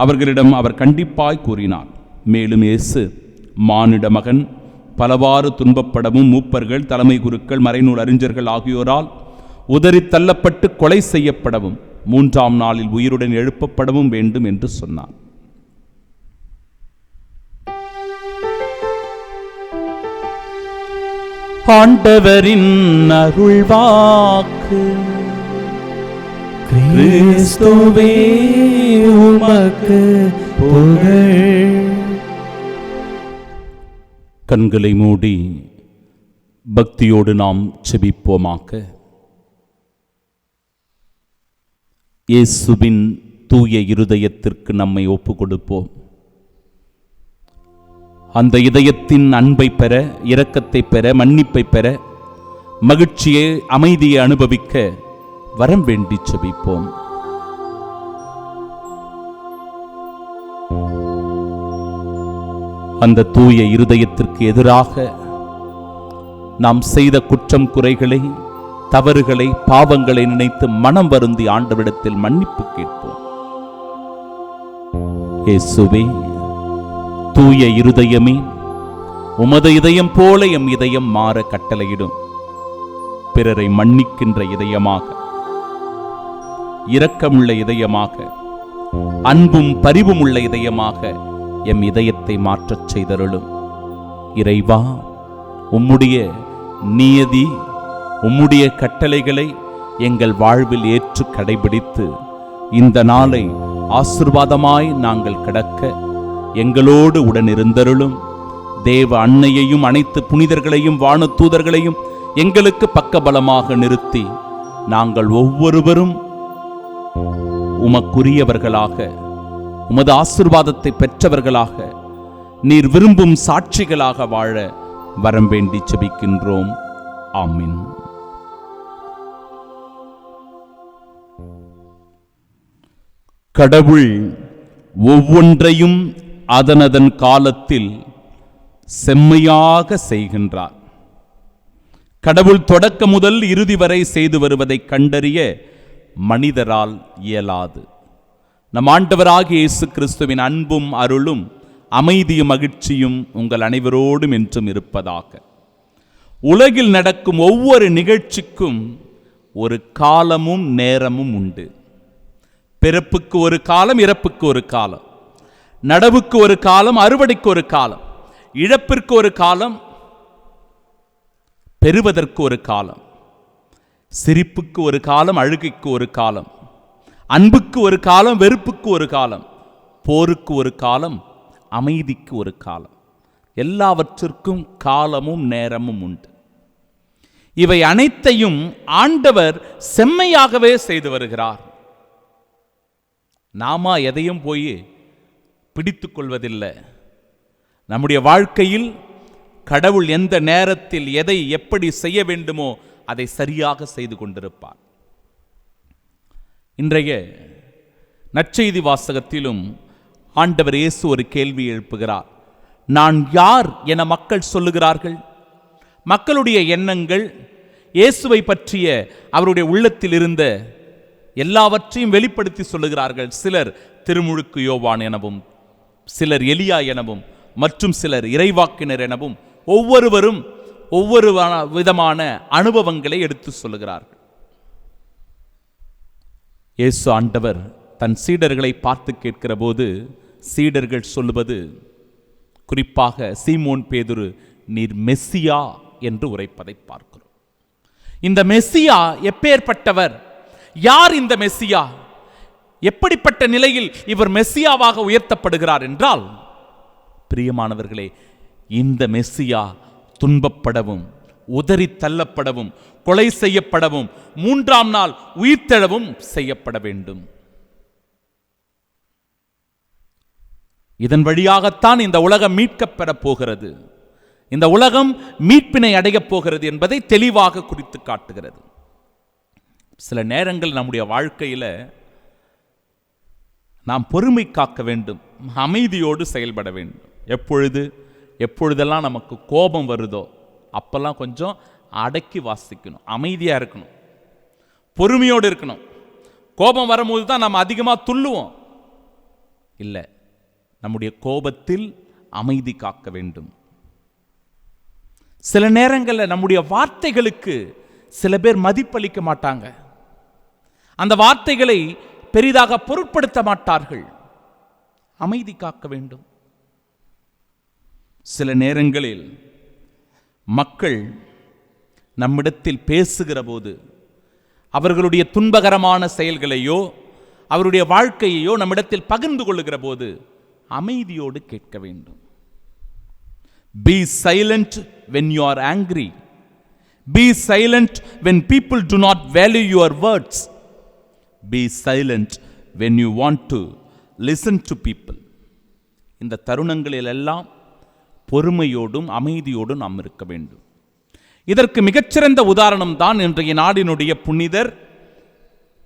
அவர்களிடம் அவர் கண்டிப்பாய் கூறினார். மேலும் இயேசு, மானிட மகன் பலவாறு துன்பப்படவும், மூப்பர்கள், தலைமை குருக்கள், மறைநூல் அறிஞர்கள் ஆகியோரால் உதறி தள்ளப்பட்டு கொலை செய்யப்படவும், 3ஆம் நாளில் உயிருடன் எழுப்பப்படவும் வேண்டும் என்று சொன்னார். ஆண்டவரின் அருள்வாக்கு. கிறிஸ்துவே உமக்கு புகழ். கண்களை மூடி பக்தியோடு நாம் செபிப்போமாக. இயேசுவின் தூய இருதயத்திற்கு நம்மை ஒப்பு கொடுப்போம். அந்த இதயத்தின் அன்பை பெற, இரக்கத்தை பெற, மன்னிப்பை பெற, மகிழ்ச்சியை, அமைதியை அனுபவிக்க வரம் வேண்டி செபிப்போம். அந்த தூய இருதயத்திற்கு எதிராக நாம் செய்த குற்றம் குறைகளை, தவறுகளை, பாவங்களை நினைத்து மனம் வருந்தி ஆண்டவரிடத்தில் மன்னிப்பு கேட்போம். இயேசுவே, தூய இருதயமே, உமது இதயம் போல எம் இதயம் மாற கட்டளையிடும். பிறரை மன்னிக்கின்ற இதயமாக, இரக்கமுள்ள இதயமாக, அன்பும் பரிவும் உள்ள இதயமாக எம் இதயத்தை மாற்றச் செய்தருளும். இறைவா, உம்முடைய நியதி, உம்முடைய கட்டளைகளை எங்கள் வாழ்வில் ஏற்று கடைபிடித்து இந்த நாளை ஆசீர்வாதமாய் நாங்கள் கடக்க எங்களோடு உடனிருந்தருளும். தேவ அன்னையையும் அனைத்து புனிதர்களையும் வானதூதர்களையும் எங்களுக்கு பக்கபலமாக நிறுத்தி நாங்கள் ஒவ்வொருவரும் உமக்குரியவர்களாக, உமது ஆசீர்வாதத்தை பெற்றவர்களாக, நீர் விரும்பும் சாட்சிகளாக வாழ வரம் வேண்டி செபிக்கின்றோம். ஆமீன். கடவுள் ஒவ்வொன்றையும் அதனதன் காலத்தில் செம்மையாக செய்கின்றார். கடவுள் தொடக்க முதல் இறுதி வரை செய்து வருவதை கண்டறிய மனிதரால் இயலாது. நம் ஆண்டவராகிய இயேசு கிறிஸ்துவின் அன்பும் அருளும் அமைதியும் மகிழ்ச்சியும் உங்கள் அனைவரோடும் என்றும் இருப்பதாக. உலகில் நடக்கும் ஒவ்வொரு நிகழ்ச்சிக்கும் ஒரு காலமும் நேரமும் உண்டு. பிறப்புக்கு ஒரு காலம், இறப்புக்கு ஒரு காலம், நடவுக்கு ஒரு காலம், அறுவடைக்கு ஒரு காலம், இழப்பிற்கு ஒரு காலம், பெறுவதற்கு ஒரு காலம், சிரிப்புக்கு ஒரு காலம், அழுகைக்கு ஒரு காலம், அன்புக்கு ஒரு காலம், வெறுப்புக்கு ஒரு காலம், போருக்கு ஒரு காலம், அமைதிக்கு ஒரு காலம். எல்லாவற்றிற்கும் காலமும் நேரமும் உண்டு. இவை அனைத்தையும் ஆண்டவர் செம்மையாகவே செய்து வருகிறார். நாம எதையும் போய் பிடித்து கொள்வதில்லை. நம்முடைய வாழ்க்கையில் கடவுள் எந்த நேரத்தில் எதை எப்படி செய்ய வேண்டுமோ அதை சரியாக செய்து கொண்டிருப்பார். இன்றைய நற்செய்தி வாசகத்திலும் ஆண்டவர் இயேசு ஒரு கேள்வி எழுப்புகிறார். நான் யார் என மக்கள் சொல்லுகிறார்கள்? மக்களுடைய எண்ணங்கள் இயேசுவை பற்றிய அவருடைய உள்ளத்தில் இருந்த எல்லாவற்றையும் வெளிப்படுத்தி சொல்லுகிறார்கள். சிலர் திருமுழுக்கு யோவான் எனவும், சிலர் எலியா எனவும், மற்றும் சிலர் இறைவாக்கினர் எனவும் ஒவ்வொருவரும் ஒவ்வொரு விதமான அனுபவங்களை எடுத்து சொல்லுகிறார்கள். இயேசு ஆண்டவர் தன் சீடர்களை பார்த்து கேட்கிற போது சீடர்கள் சொல்லுவது, குறிப்பாக சீமோன் பேதுரு, நீர் மெஸ்ஸியா என்று உரைப்பதை பார்க்கிறோம். இந்த மெஸ்ஸியா எப்பேற்பட்டவர்? யார் இந்த மெஸ்ஸியா? எப்படிப்பட்ட நிலையில் இவர் மெஸ்ஸியாவாக உயர்த்தப்படுகிறார் என்றால், பிரியமானவர்களே, இந்த மெஸ்ஸியா துன்பப்படவும், உதறி தள்ளப்படவும், கொலை செய்யப்படவும், 3ஆம் நாள் உயிர்த்தெழவும் செய்யப்பட வேண்டும். இதன் வழியாகத்தான் இந்த உலகம் மீட்கப்பெறப் போகிறது, இந்த உலகம் மீட்பினை அடையப் போகிறது என்பதை தெளிவாக குறித்து காட்டுகிறது. சில நேரங்கள் நம்முடைய வாழ்க்கையில் நாம் பொறுமை காக்க வேண்டும், அமைதியோடு செயல்பட வேண்டும். எப்பொழுதெல்லாம் நமக்கு கோபம் வருதோ அப்பெல்லாம் கொஞ்சம் அடக்கி வாசிக்கணும், அமைதியாக இருக்கணும், பொறுமையோடு இருக்கணும். கோபம் வரும்போது தான் நம்ம அதிகமாக துள்ளுவோம். இல்லை, நம்முடைய கோபத்தில் அமைதி காக்க வேண்டும். சில நேரங்களில் நம்முடைய வார்த்தைகளுக்கு சில பேர் மதிப்பளிக்க மாட்டாங்க, அந்த வார்த்தைகளை பெரிதாக பொருட்படுத்த மாட்டார்கள். அமைதி காக்க வேண்டும். சில நேரங்களில் மக்கள் நம்மிடத்தில் பேசுகிற போது அவர்களுடைய துன்பகரமான செயல்களையோ அவருடைய வாழ்க்கையையோ நம்மிடத்தில் பகிர்ந்து கொள்ளுகிற போது அமைதியோடு கேட்க வேண்டும். Be silent when you are angry. Be silent when people do not value your words. Be silent when you want to listen to people. இந்த தருணங்களில் எல்லாம் பொறுமையோடும் அமைதியோடும் நாம் இருக்க வேண்டும். இதற்கு மிகச்சிறந்த உதாரணம் தான் இன்றைய நாடினுடைய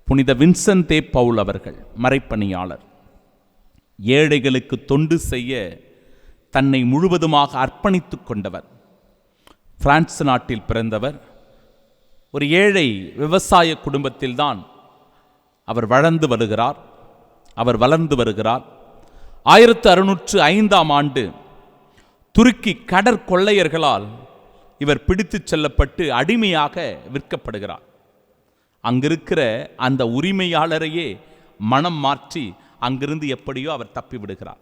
புனித வின்சென்ட் பவுல் அவர்கள், மறைப்பணியாளர். ஏழைகளுக்கு தொண்டு செய்ய தன்னை முழுவதுமாக அர்ப்பணித்துக் கொண்டவர். பிரான்ஸ் நாட்டில் பிறந்தவர். ஒரு ஏழை விவசாய குடும்பத்தில்தான் அவர் வளர்ந்து வருகிறார். 1605ஆம் ஆண்டு துருக்கி கடற்கொள்ளையர்களால் இவர் பிடித்துச் செல்லப்பட்டு அடிமையாக விற்கப்படுகிறார். அங்கிருக்கிற அந்த உரிமையாளரையே மனம் மாற்றி அங்கிருந்து எப்படியோ அவர் தப்பிவிடுகிறார்.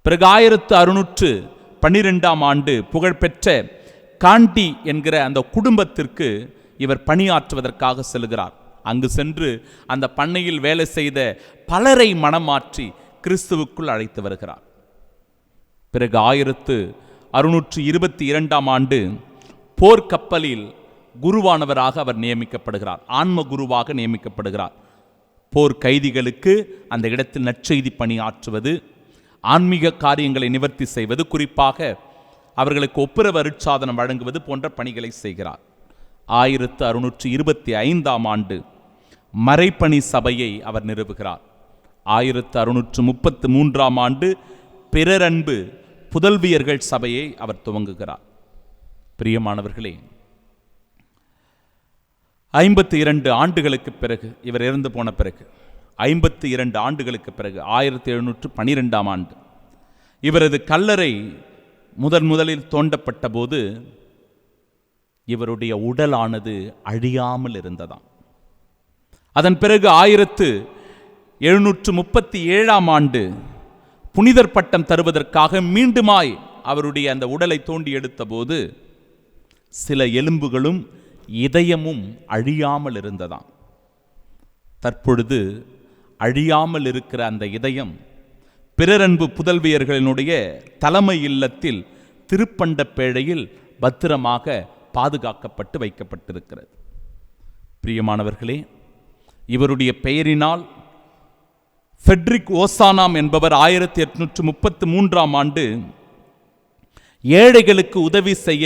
பிறகு 1612ஆம் ஆண்டு புகழ்பெற்ற காண்டி என்கிற அந்த குடும்பத்திற்கு இவர் பணியாற்றுவதற்காக செல்கிறார். அங்கு சென்று அந்த பண்ணையில் வேலை செய்த பலரை மனம் மாற்றி கிறிஸ்துவுக்குள் அழைத்து வருகிறார். பிறகு 1622ஆம் ஆண்டு போர்க்கப்பலில் குருவானவராக அவர் நியமிக்கப்படுகிறார், ஆன்ம குருவாக நியமிக்கப்படுகிறார். போர் கைதிகளுக்கு அந்த இடத்தில் நற்செய்தி பணி ஆற்றுவது, ஆன்மீக காரியங்களை நிவர்த்தி செய்வது, குறிப்பாக அவர்களுக்கு ஒப்புரவு அருட்சாதனம் வழங்குவது போன்ற பணிகளை செய்கிறார். 1625ஆம் ஆண்டு மறைப்பணி சபையை அவர் நிறுவுகிறார். 1633ஆம் ஆண்டு பிறரன்பு புதல்வியர்கள் சபையை அவர் துவங்குகிறார். பிரியமானவர்களே, 52 ஆண்டுகளுக்கு பிறகு, இவர் இறந்து போன பிறகு 52 ஆண்டுகளுக்கு பிறகு 1712ஆம் ஆண்டு இவரது கல்லறை முதலில் தோண்டப்பட்ட போது இவருடைய உடலானது அழியாமல் இருந்ததாம். அதன் பிறகு 1737ஆம் ஆண்டு புனிதர் பட்டம் தருவதற்காக மீண்டுமாய் அவருடைய அந்த உடலை தோண்டி எடுத்த போது சில எலும்புகளும் இதயமும் அழியாமல் இருந்ததாம். தற்பொழுது அழியாமல் இருக்கிற அந்த இதயம் பிறரன்பு புதல்வியர்களினுடைய தலைமை இல்லத்தில் திருப்பண்டப்பேழையில் பத்திரமாக பாதுகாக்கப்பட்டு வைக்கப்பட்டிருக்கிறது. பிரியமானவர்களே, இவருடைய பெயரினால் ஃபெட்ரிக் ஓசானாம் என்பவர் 1833ஆம் ஆண்டு ஏழைகளுக்கு உதவி செய்ய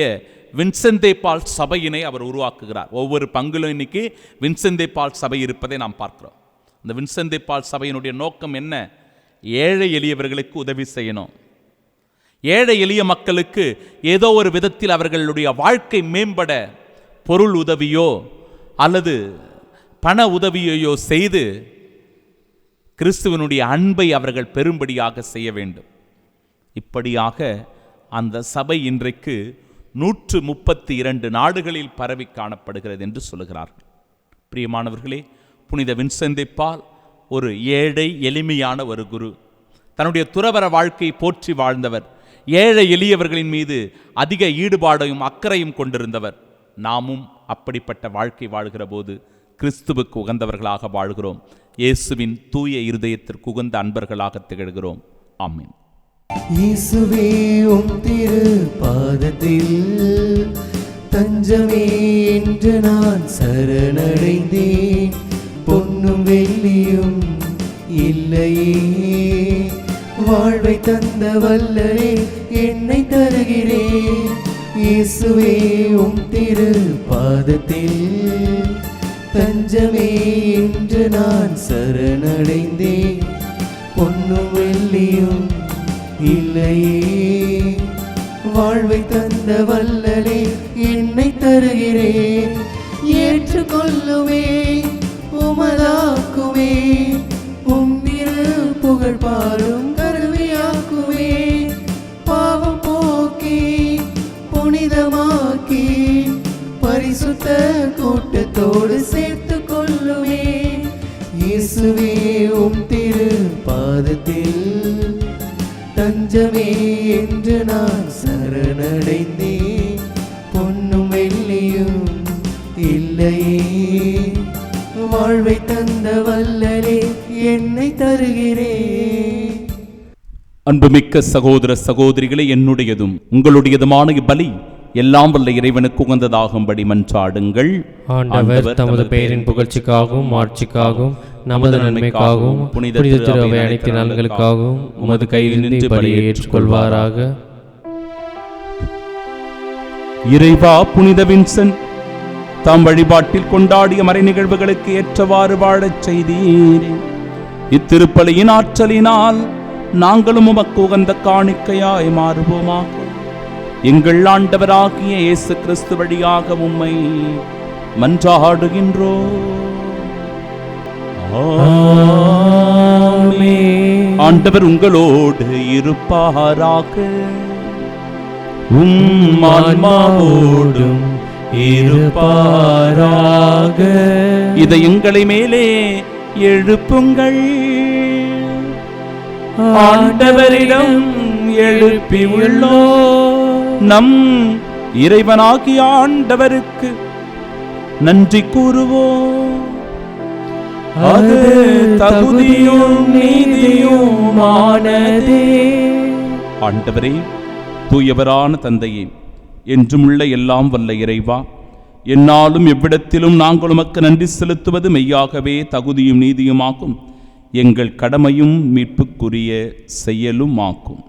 வின்சென்தே பால் சபையினை அவர் உருவாக்குகிறார். ஒவ்வொரு பங்கிலும் இன்னைக்கு வின்சென்தே பால் சபை இருப்பதை நாம் பார்க்கிறோம். இந்த வின்சென்தே பால் சபையினுடைய நோக்கம் என்ன? ஏழை எளியவர்களுக்கு உதவி செய்யணும். ஏழை எளிய மக்களுக்கு ஏதோ ஒரு விதத்தில் அவர்களுடைய வாழ்க்கை மேம்பட பொருள் உதவியோ அல்லது பண உதவியோ செய்து கிறிஸ்துவனுடைய அன்பை அவர்கள் பெரும்படியாக செய்ய வேண்டும். இப்படியாக அந்த சபை இன்றைக்கு 132 நாடுகளில் பரவி காணப்படுகிறது என்று சொல்லுகிறார்கள். பிரியமானவர்களே, புனித வின்சென்தே பால் ஒரு ஏழை எளிமையான ஒரு குரு. தன்னுடைய துறவற வாழ்க்கையை போற்றி வாழ்ந்தவர். ஏழை எளியவர்களின் மீது அதிக ஈடுபாடையும் அக்கறையும் கொண்டிருந்தவர். நாமும் அப்படிப்பட்ட வாழ்க்கை வாழ்கிற போது கிறிஸ்துவுக்கு உகந்தவர்களாக வாழ்கிறோம். இயேசுவின் தூய இருதயத்திற்கு உகந்த அன்பர்களாக திகழ்கிறோம். ஆமென். இயேசுவே உம் திரு பாதத்தில் தஞ்சமே என்று நான் சரணடைந்தேன். பொன்னும் வெள்ளியும் இல்லையே, வாழ்வை தந்த வல்லரே என்னை தருகிறேன். இயேசுவே உம் திரு பாதத்தில் தஞ்சமே என்று நான் சரணடைந்தேன். பொன்னும் வெள்ளியும் இல்லையே, வாழ்வை தந்த வல்லரே என்னை தருகிறேன். ஏற்றுக்கொள்ளுவே உமதாக்குவே, உம் திரு புகழ் பாடும் கருவியாக்குவே. பாவம் போக்கி புனிதமாக்கி பரிசுத்த கூட்டத்தோடு சேர்த்து கொள்ளுவே. இயேசுவே உம் திரு பாதத்தில் தஞ்சமே என்று நான் சரணடைந்தேன். பொன்னும் வெள்ளியும் இல்லையே, வாழ்வை தந்த வல்லரே என்னை தருகிறேன். அன்புமிக்க சகோதர சகோதரிகளை, என்னுடையதும் உங்களுடையதுமான பலி எல்லாம் வல்ல இறைவனுக்கு உகந்ததாகும்படி மன்றாடுங்கள். ஆண்டவர் தமது பெயரின் புகழ்ச்சிக்காகவும் ஆட்சிக்காகவும் நமது நன்மைக்காகவும் புனித திரு அவை அனைத்து நலன்களுக்காகவும் உமது கையில் நின்று பலியை ஏற்றுக்கொள்வாராக. இறைவா, புனித வின்சென்ட் தாம் வழிபாட்டில் கொண்டாடிய மறை நிகழ்வுகளுக்கு ஏற்றவாறு வாழச் செய்தீரே. இத்திருப்பலியின் ஆற்றலினால் நாங்களும் உமக்கு உகந்த காணிக்கையாய் மாறுவோமாக. எங்கள் ஆண்டவராகிய இயேசு கிறிஸ்து வழியாக உம்மை மன்றாடுகின்றோம். ஆண்டவர் உங்களோடு இருப்பாராக. உம் ஆன்மாவோடும் இருப்பாராக. இதை எங்களை மேலே எழுப்புங்கள். ஆண்டவரிடம் எழுப்பி உள்ளோம். நம் இறைவனாகிய ஆண்டவருக்கு நன்றி கூறுவோம். அது தகுதியும் நீதியுமானதே. ஆண்டவரே, தூயவரான தந்தையே, என்றுமுள்ள எல்லாம் வல்ல இறைவா, என்னாலும் எவ்விடத்திலும் நாங்கள் உமக்கு நன்றி செலுத்துவது மெய்யாகவே தகுதியும் நீதியுமாகும். எங்கள் கடமையும் மீட்புக்குரிய செயலும் ஆக்கும்.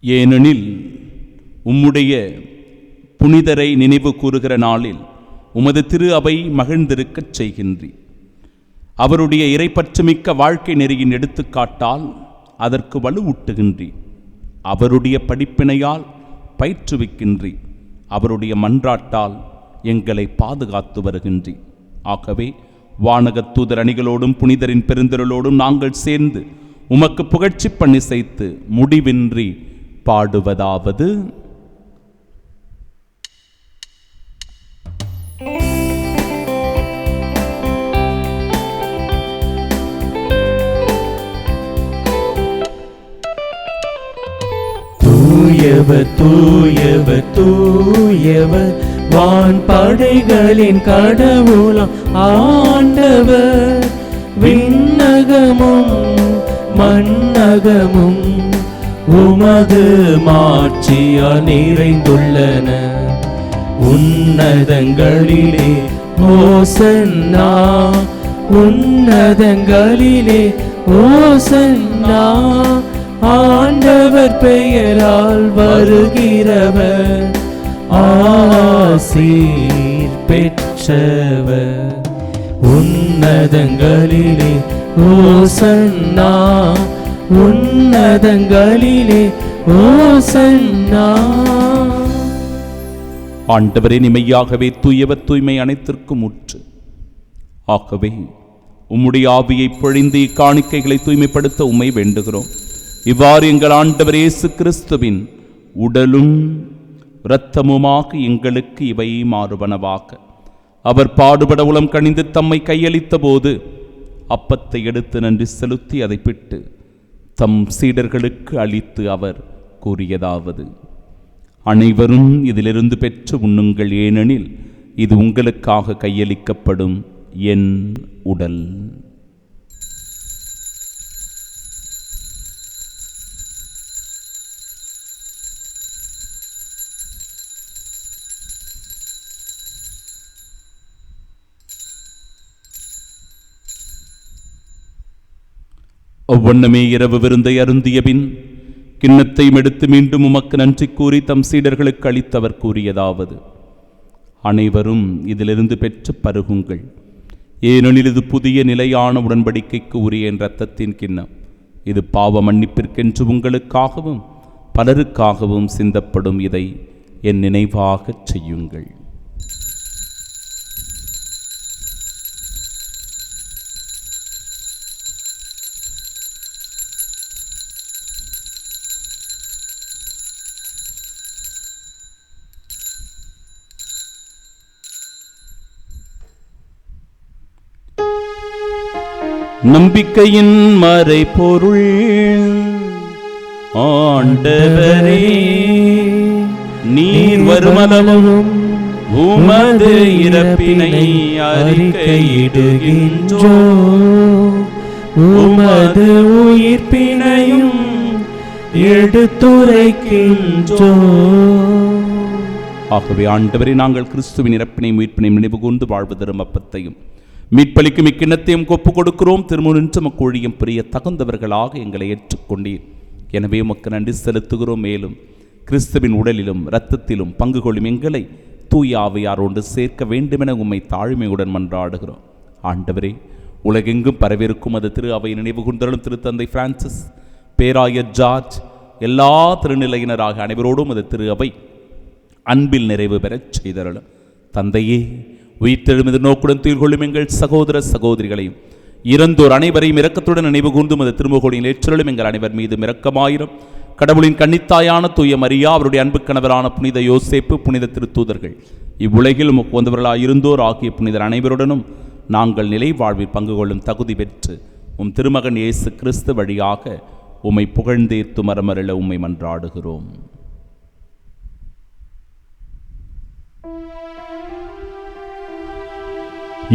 ஏனெனில் உம்முடைய புனிதரை நினைவு கூறுகிற நாளில் உமது திரு அவை மகிழ்ந்திருக்கச் செய்கின்றீர். அவருடைய இறைப்பற்றுமிக்க வாழ்க்கை நெறியின் எடுத்துக்காட்டால் அதற்கு வலுவூட்டுகின்றீர். அவருடைய படிப்பினையால் பயிற்றுவிக்கின்றீர். அவருடைய மன்றாட்டால் எங்களை பாதுகாத்து வருகின்றீர். ஆகவே வானகத் தூதர் அணிகளோடும் புனிதரின் பெருந்திரளோடும் நாங்கள் சேர்ந்து உமக்கு புகழ்ச்சி பண்ணி செய்து முடிவின்றி பாடுவதாவது: தூயவர் தூயவர் தூயவர் வான் படைகளின் கடவுளாம் ஆண்டவர். விண்ணகமும் மண்ணகமும் உமது மாட்சியால் நிறைந்துள்ளன. உன்னதங்களிலே ஓசன்னா, உன்னதங்களிலே ஓசன்னா. ஆண்டவர் பெயரால் வருகிறவர் ஆசீர் பெற்றவர். உன்னதங்களிலே ஓசன்னா, உன்னதங்களிலே ஓசன்னா. ஆண்டவரே, நிமையாகவே தூயவர், தூய்மை அனைத்திற்கும் ஊற்று. ஆகவே உம்முடைய ஆவியை பொழிந்து இக்காணிக்கைகளை தூய்மைப்படுத்த உம்மை வேண்டுகிறோம். இவ்வாறு எங்கள் ஆண்டவர் இயேசு கிறிஸ்துவின் உடலும் இரத்தமுமாக எங்களுக்கு இவை மாறுவனவாக. அவர் பாடுபட உளம் கனிந்து தம்மை கையளித்த போது அப்பத்தை எடுத்து நன்றி செலுத்தி அதை பிட்டு தம் சீடர்களுக்கு அளித்து அவர் கூறியதாவது: அனைவரும் இதிலிருந்து பெற்று உண்ணுங்கள், ஏனெனில் இது உங்களுக்காக கையளிக்கப்படும் என் உடல். ஒவ்வொன்றுமே இரவு விருந்தை அருந்திய பின் கிண்ணத்தையும் எடுத்து மீண்டும் உமக்கு நன்றி கூறி தம் சீடர்களுக்கு அளித்தவர் கூறியதாவது: அனைவரும் இதிலிருந்து பெற்று பருகுங்கள், ஏனெனில் இது புதிய நிலையான உடன்படிக்கைக்கு உரிய என் இரத்தத்தின் கிண்ணம். இது பாவ மன்னிப்பிற்கென்று உங்களுக்காகவும் பலருக்காகவும் சிந்தப்படும். இதை என் நினைவாகச் செய்யுங்கள். நம்பிக்கையின் மறைபொருள் ஆண்டவரே, நீர் வருமளவும் உமது இறப்பினை அறிக்கையிடுகின்றோ, உமது உயிர்ப்பினையும் எடுத்துரைக்கின்றோ. ஆகவே ஆண்டவரே, நாங்கள் கிறிஸ்துவின் இறப்பினையும் உயிர்ப்பினையும் நினைவு கூர்ந்து வாழ்வு தரும் அப்பத்தையும் மீட்பளிக்கும் இக்கிண்ணத்தையும் ஒப்புக் கொடுக்கிறோம். திருமுன்னின்று உமக்கு ஊழியம் புரிய தகுந்தவர்களாக எங்களை ஏற்றுக்கொண்டீர். எனவே உமக்கு நன்றி செலுத்துகிறோம். மேலும் கிறிஸ்துவின் உடலிலும் இரத்தத்திலும் பங்கு கொள்ளும் எங்களை தூய ஆவியாரோடு சேர்க்க வேண்டுமென உம்மை தாழ்மையுடன் மன்றாடுகிறோம். ஆண்டவரே, உலகெங்கும் பரவிருக்கும் அது திரு அவை நினைவு கூர்ந்தருளும் திருத்தந்தை பிரான்சிஸ், பேராயர் ஜார்ஜ், எல்லா திருநிலையினராக அனைவரோடும் அது திரு அவை அன்பில் நிறைவு பெறச் செய்தருளும். தந்தையே, உயிர்த்தெழுமது நோக்குடன் துயிர்கொள்ளும் எங்கள் சகோதர சகோதரிகளையும் இறந்தோர் அனைவரையும் இரக்கத்துடன் நினைவு கூர்ந்தும் அது திருமுகோடியில் ஏற்றலும் எங்கள் அனைவர் மீது இரக்கமாயிரும். கடவுளின் கன்னித்தாயான தூய மரியா, அவருடைய அன்பு கணவரான புனித யோசேப்பு, புனித திருத்தூதர்கள், இவ்வுலகில் வந்தவர்களாக இருந்தோர் ஆகிய புனிதர் அனைவருடனும் நாங்கள் நிலை வாழ்வில் பங்கு கொள்ளும் தகுதி பெற்று உம் திருமகன் இயேசு கிறிஸ்து வழியாக உம்மை புகழ்ந்தேத்து மரமருள உம்மை மன்றாடுகிறோம்.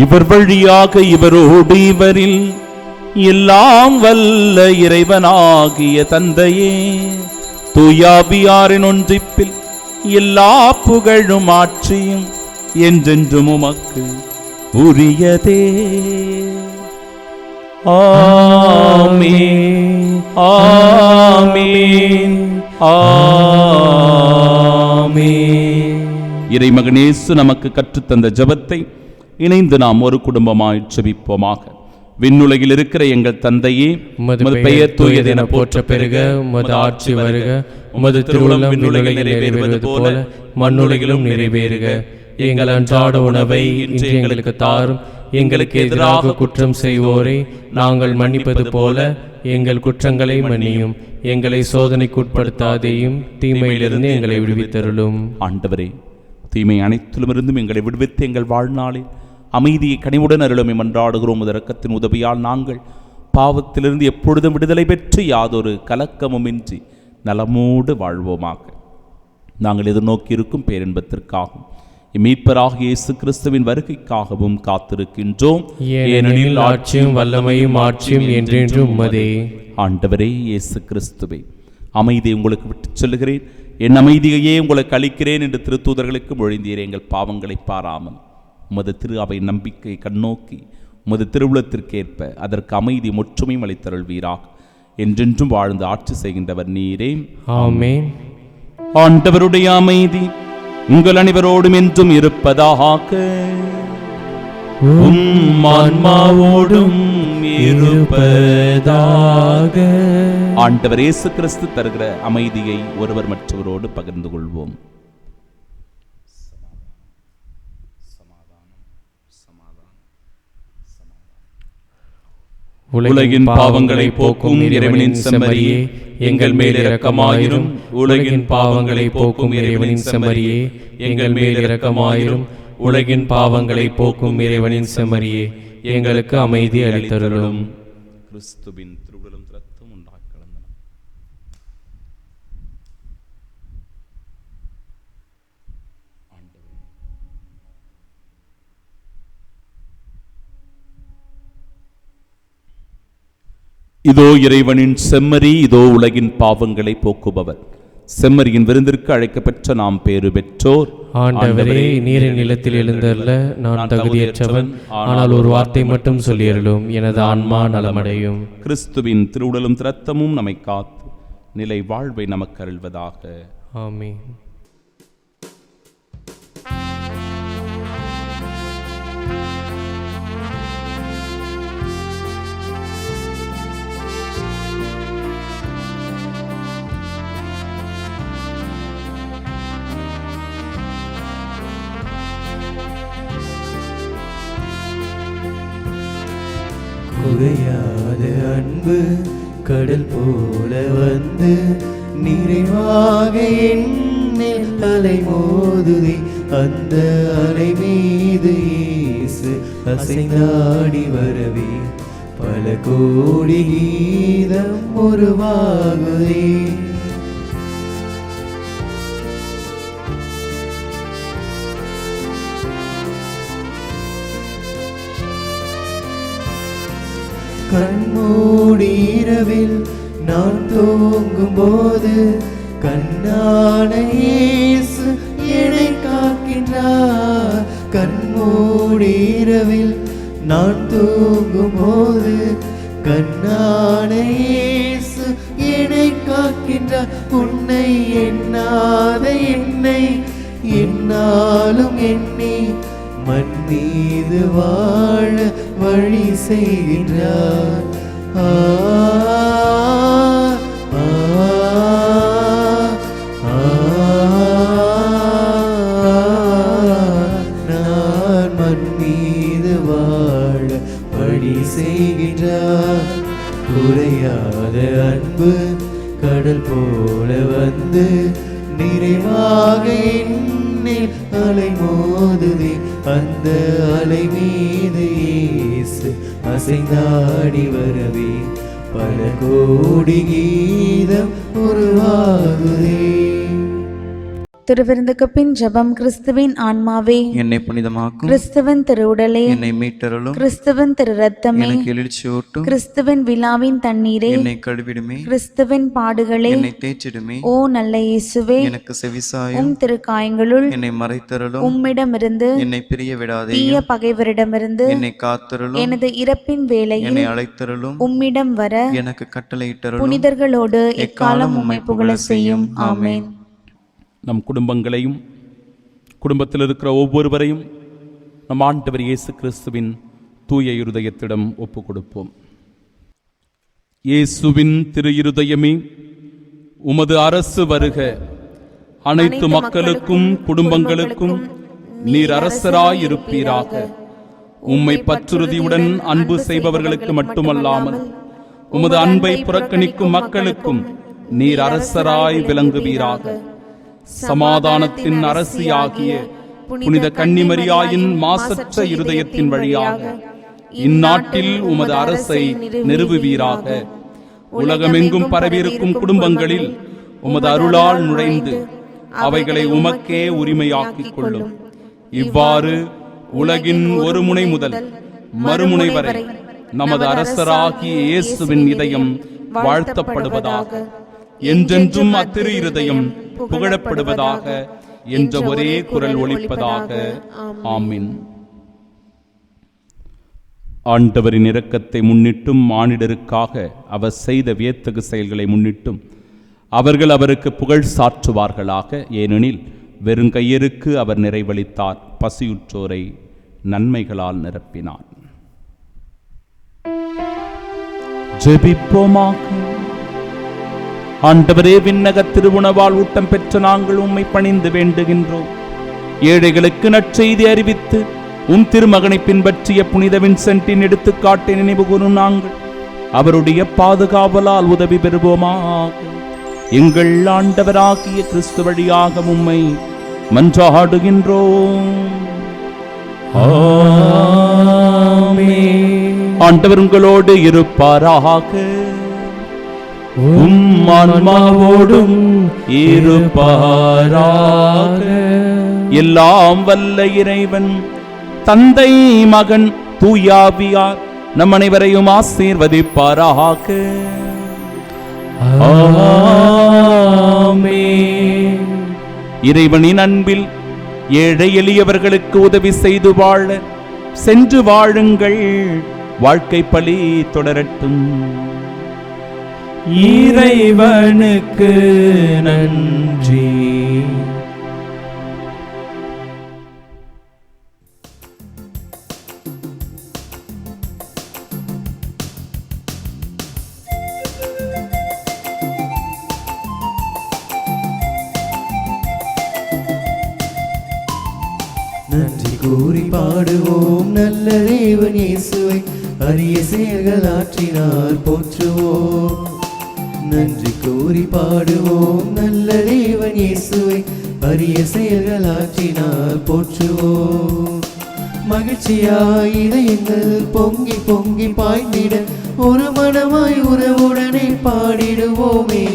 இவர் வழியாக இவரோடு இவரில் எல்லாம் வல்ல இறைவனாகிய தந்தையே, தூயாவியாரின் ஒன்றிப்பில் எல்லா புகழும் ஆட்சியும் என்றென்றும் உமக்கு உரியதே. ஆமென், ஆமென், ஆமென். இறைமகன் இயேசு நமக்கு கற்றுத்தந்த ஜெபத்தை இணைந்து நாம் ஒரு குடும்பமாய் ஜெபிப்போமாக. விண்ணுலகில் இருக்கிற எங்கள் தந்தையே, உமது பெயர் தூயது என போற்ற பெருக, உமது ஆட்சி வருக, உமது திருவுளம் விண்ணுலகில் நிறைவேறுவது போல மண்ணுலகிலும் நிறைவேறுக. எங்கள் அன்றாட உணவை இன்று எங்களுக்கு தாரும். எங்களுக்கு எதிராக குற்றம் செய்வோரை நாங்கள் மன்னிப்பது போல எங்கள் குற்றங்களை மன்னியும். எங்களை சோதனைக்கு உட்படுத்தாதேயும், தீமையிலிருந்து எங்களை விடுவித்தருளும். ஆண்டவரே, தீமை அனைத்திலும் இருந்தும் எங்களை விடுவித்து எங்கள் வாழ்நாளில் அமைதியை கனிவுடன் அருளுமை மன்றாடுகிறோம். இரக்கத்தின் உதவியால் நாங்கள் பாவத்திலிருந்து எப்பொழுதும் விடுதலை பெற்று யாதொரு கலக்கமுமின்றி நலமோடு வாழ்வோமாக. நாங்கள் எதிர்நோக்கி இருக்கும் பேரின்பத்திற்காகவும் மீட்பராக இயேசு கிறிஸ்துவின் வருகைக்காகவும் காத்திருக்கின்றோம். ஏனெனில் ஆட்சியும் வல்லமையும் ஆட்சியும் என்றென்றும் உமதே. ஆண்டவரே இயேசு கிறிஸ்துவே, அமைதியை உங்களுக்கு விட்டுச் சொல்லுகிறேன், என் அமைதியையே உங்களுக்கு அளிக்கிறேன் என்று திருத்தூதர்களுக்கு மொழிந்தீரே. எங்கள் பாவங்களை பாராமல் உமது திரு அவை நம்பிக்கை கண்ணோக்கி உமது திருவுளத்திற்கேற்ப அதற்கு அமைதி முற்றுமையும் அளித்தருள்வீராக. என்றென்றும் வாழ்ந்து ஆட்சி செய்கின்றவர் நீரே. ஆமென். ஆண்டவருடைய அமைதி உங்கள் அனைவரோடும் என்றும் இருப்பதாக. ஆன்மாவோடும் இருப்பதாக. ஆண்டவர் இயேசு கிறிஸ்து தருகிற அமைதியை ஒருவர் மற்றவரோடு பகிர்ந்து கொள்வோம். உலகின் பாவங்களை போக்கும் இறைவனின் செம்மறியே, எங்கள் மேல் இரக்கமாயிரும். உலகின் பாவங்களை போக்கும் இறைவனின் செம்மறியே, எங்கள் மேல் இரக்கமாயிரும். உலகின் பாவங்களை போக்கும் இறைவனின் செம்மறியே, எங்களுக்கு அமைதி அளித்தருளும். கிறிஸ்துவின் திருவுடலும் இரத்தமும் ஒன்றாக கலந்தன. இதோ இறைவனின் செம்மறி, இதோ உலகின் பாவங்களை போக்குபவர். செம்மறியின் விருந்திற்கு அழைக்கப்பெற்ற நாம் பேறு பெற்றோர். ஆண்டவரே, நீரின் நிலத்தில் எழுந்தருள நான் தகுதியற்றவன். ஆனால் ஒரு வார்த்தை மட்டும் சொல்லியருளும், எனது ஆன்மா நலமடையும். கிறிஸ்துவின் திருவுடலும் இரத்தமும் நம்மை காத்து நிலை வாழ்வை நமக்கு அருள்வதாக. ஆமென். குறையாத அன்பு கடல் போல வந்து நிறைவாக என்னில் அலை மோதுதே. அந்த அலை மீது இயேசு அசைந்தாடி வரவே பல கோடி கீதம் உருவாகுதே. கண்மூடி இரவில் நான் தூங்கும் போது கண்ணான இயேசு என்னை காக்கின்றார். கண்மூடி இரவில் நான் தூங்கும் போது கண்ணான இயேசு என்னை காக்கின்றார். உன்னை எண்ணாத என்னை என்னாலும் எண்ணி மண் மீது வாழ வழி செய்கின்றார். நான் மண் மீது வாழ வழி செய்கின்றார். குறையாத அன்பு கடல் போல வந்து நிறைவாக என்னில் அலை மோதுதே. அந்த அலை மீது இயேசு அசைந்தாடி வரவே பல கோடி கீதம் உருவாகுதே. திருவிருந்துக்கு பின் ஜெபம். கிறிஸ்துவின் ஆன்மாவே என்னை புனிதமாக்கும். கிறிஸ்துவின் திருவுடலே என்னை மீட்டருளும். கிறிஸ்துவின் திரு ரத்தமே எனக்கு எழுச்சியூட்டும். கிறிஸ்துவின் விழாவின் தண்ணீரே என்னை கழுவிடுமே. கிறிஸ்துவின் பாடுகளே என்னை தேய்ச்சிடுமே. ஓ நல்ல இயேசுவே, எனக்கு செவிசாயும். உம் திருக்காயங்களுள் என்னை மறைத்தருளும். உம்மிடமிருந்து என்னை பிரிய விடாதே. தீய பகைவரிடமிருந்து என்னை காத்தருளும். எனது இறப்பின் வேளையில் என்னை அழைத்தருளும். உம்மிடம் வர எனக்கு கட்டளையிட்டருளும். புனிதர்களோடு எக்காலம் உம்மை புகழ செய்யும். ஆமென். நம் குடும்பங்களையும் குடும்பத்தில் இருக்கிற ஒவ்வொருவரையும் நம் ஆண்டவர் இயேசு கிறிஸ்துவின் தூய இருதயத்திடம் ஒப்பு கொடுப்போம். இயேசுவின் திரு இருதயமே, உமது அரசு வருக. அனைத்து மக்களுக்கும் குடும்பங்களுக்கும் நீர் அரசராயிருப்பீராக. உம்மை பற்றுறுதியுடன் அன்பு செய்பவர்களுக்கு மட்டுமல்லாமல் உமது அன்பை புறக்கணிக்கும் மக்களுக்கும் நீர் அரசராய் விளங்குவீராக. சமாதானத்தின் அரசியாகிய புனித கன்னிமரியாயின் மாசற்ற இருதயத்தின் வழியாக இந்நாட்டில் உமது அரசை நிறுவுவீராக. உலகமெங்கும் பரவியிருக்கும் குடும்பங்களில் உமது அருளால் நுழைந்து அவைகளை உமக்கே உரிமையாக்கிக் கொள்ளும். இவ்வாறு உலகின் ஒரு முனை முதல் மறுமுனை வரை நமது அரசராகிய இயேசுவின் இதயம் வாழ்த்தப்படுவதாக. என்றென்றும் அத்திரு இருதயம் புகழப்படுவதாக என்ற ஒரே குரல் ஒலிப்பதாக. ஆமீன். ஆண்டவரின் இரக்கத்தை முன்னிட்டும் மானிடருக்காக அவர் செய்த வியத்தகு செயல்களை முன்னிட்டும் அவர்கள் அவருக்கு புகழ் சாற்றுவார்களாக. ஏனெனில் வெறுங்கையருக்கு அவர் நிறைவளித்தார், பசியுற்றோரை நன்மைகளால் நிரப்பினார். ஜெபிப்போமாக. ஆண்டவரே, விண்ணக திருவுணவால் ஊட்டம் பெற்ற நாங்கள் உம்மை பணிந்து வேண்டுகின்றோம். ஏழைகளுக்கு நற்செய்தி அறிவித்து திருமகனை பின்பற்றிய புனித வின்சென்ட்டின் எடுத்துக்காட்டை நினைவு கூறும் நாங்கள் அவருடைய பாதுகாவலால் உதவி பெறுவோமாக. எங்கள் ஆண்டவராகிய கிறிஸ்து வழியாக உம்மை மன்றாடுகின்றோம். ஆண்டவர் உங்களோடு இருப்பாராக. ஆன்மாவோடும் இருப்பாராக. எல்லாம் வல்ல இறைவன் தந்தை, மகன், தூயாவியார் நம் அனைவரையும் ஆசீர்வதிப்பாராக. ஆமென். இறைவனின் அன்பில் ஏழை எளியவர்களுக்கு உதவி செய்து வாழ சென்று வாழுங்கள். வாழ்க்கை பலி தொடரட்டும். இறைவனுக்கு நன்றி. நன்றி கூறி பாடுவோம் நல்ல தேவன் இயேசுவை, அரிய செயல்கள் ஆற்றினார் போற்றுவோம். நன்றி கூறி பாடுவோம் நல்ல தேவன் இயேசுவை, அரிய செயல்கள் ஆற்றினார் போற்றுவோம். மகிழ்ச்சியாய் இதயங்கள் பொங்கி பொங்கி பாய்ந்திட ஒரு மனமாய் உறவுடனே பாடிடுவோமே.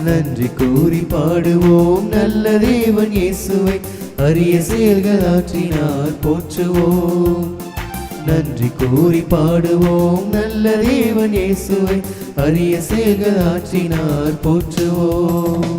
நன்றி கூறி பாடுவோம் நல்ல தேவன் இயேசுவை, அரிய செயல்கள் ஆற்றினார் போற்றுவோம். நன்றி கூறி பாடுவோம் நல்ல தேவன் இயேசுவை, அரிய செயல்கள் ஆற்றினார் போற்றுவோம்.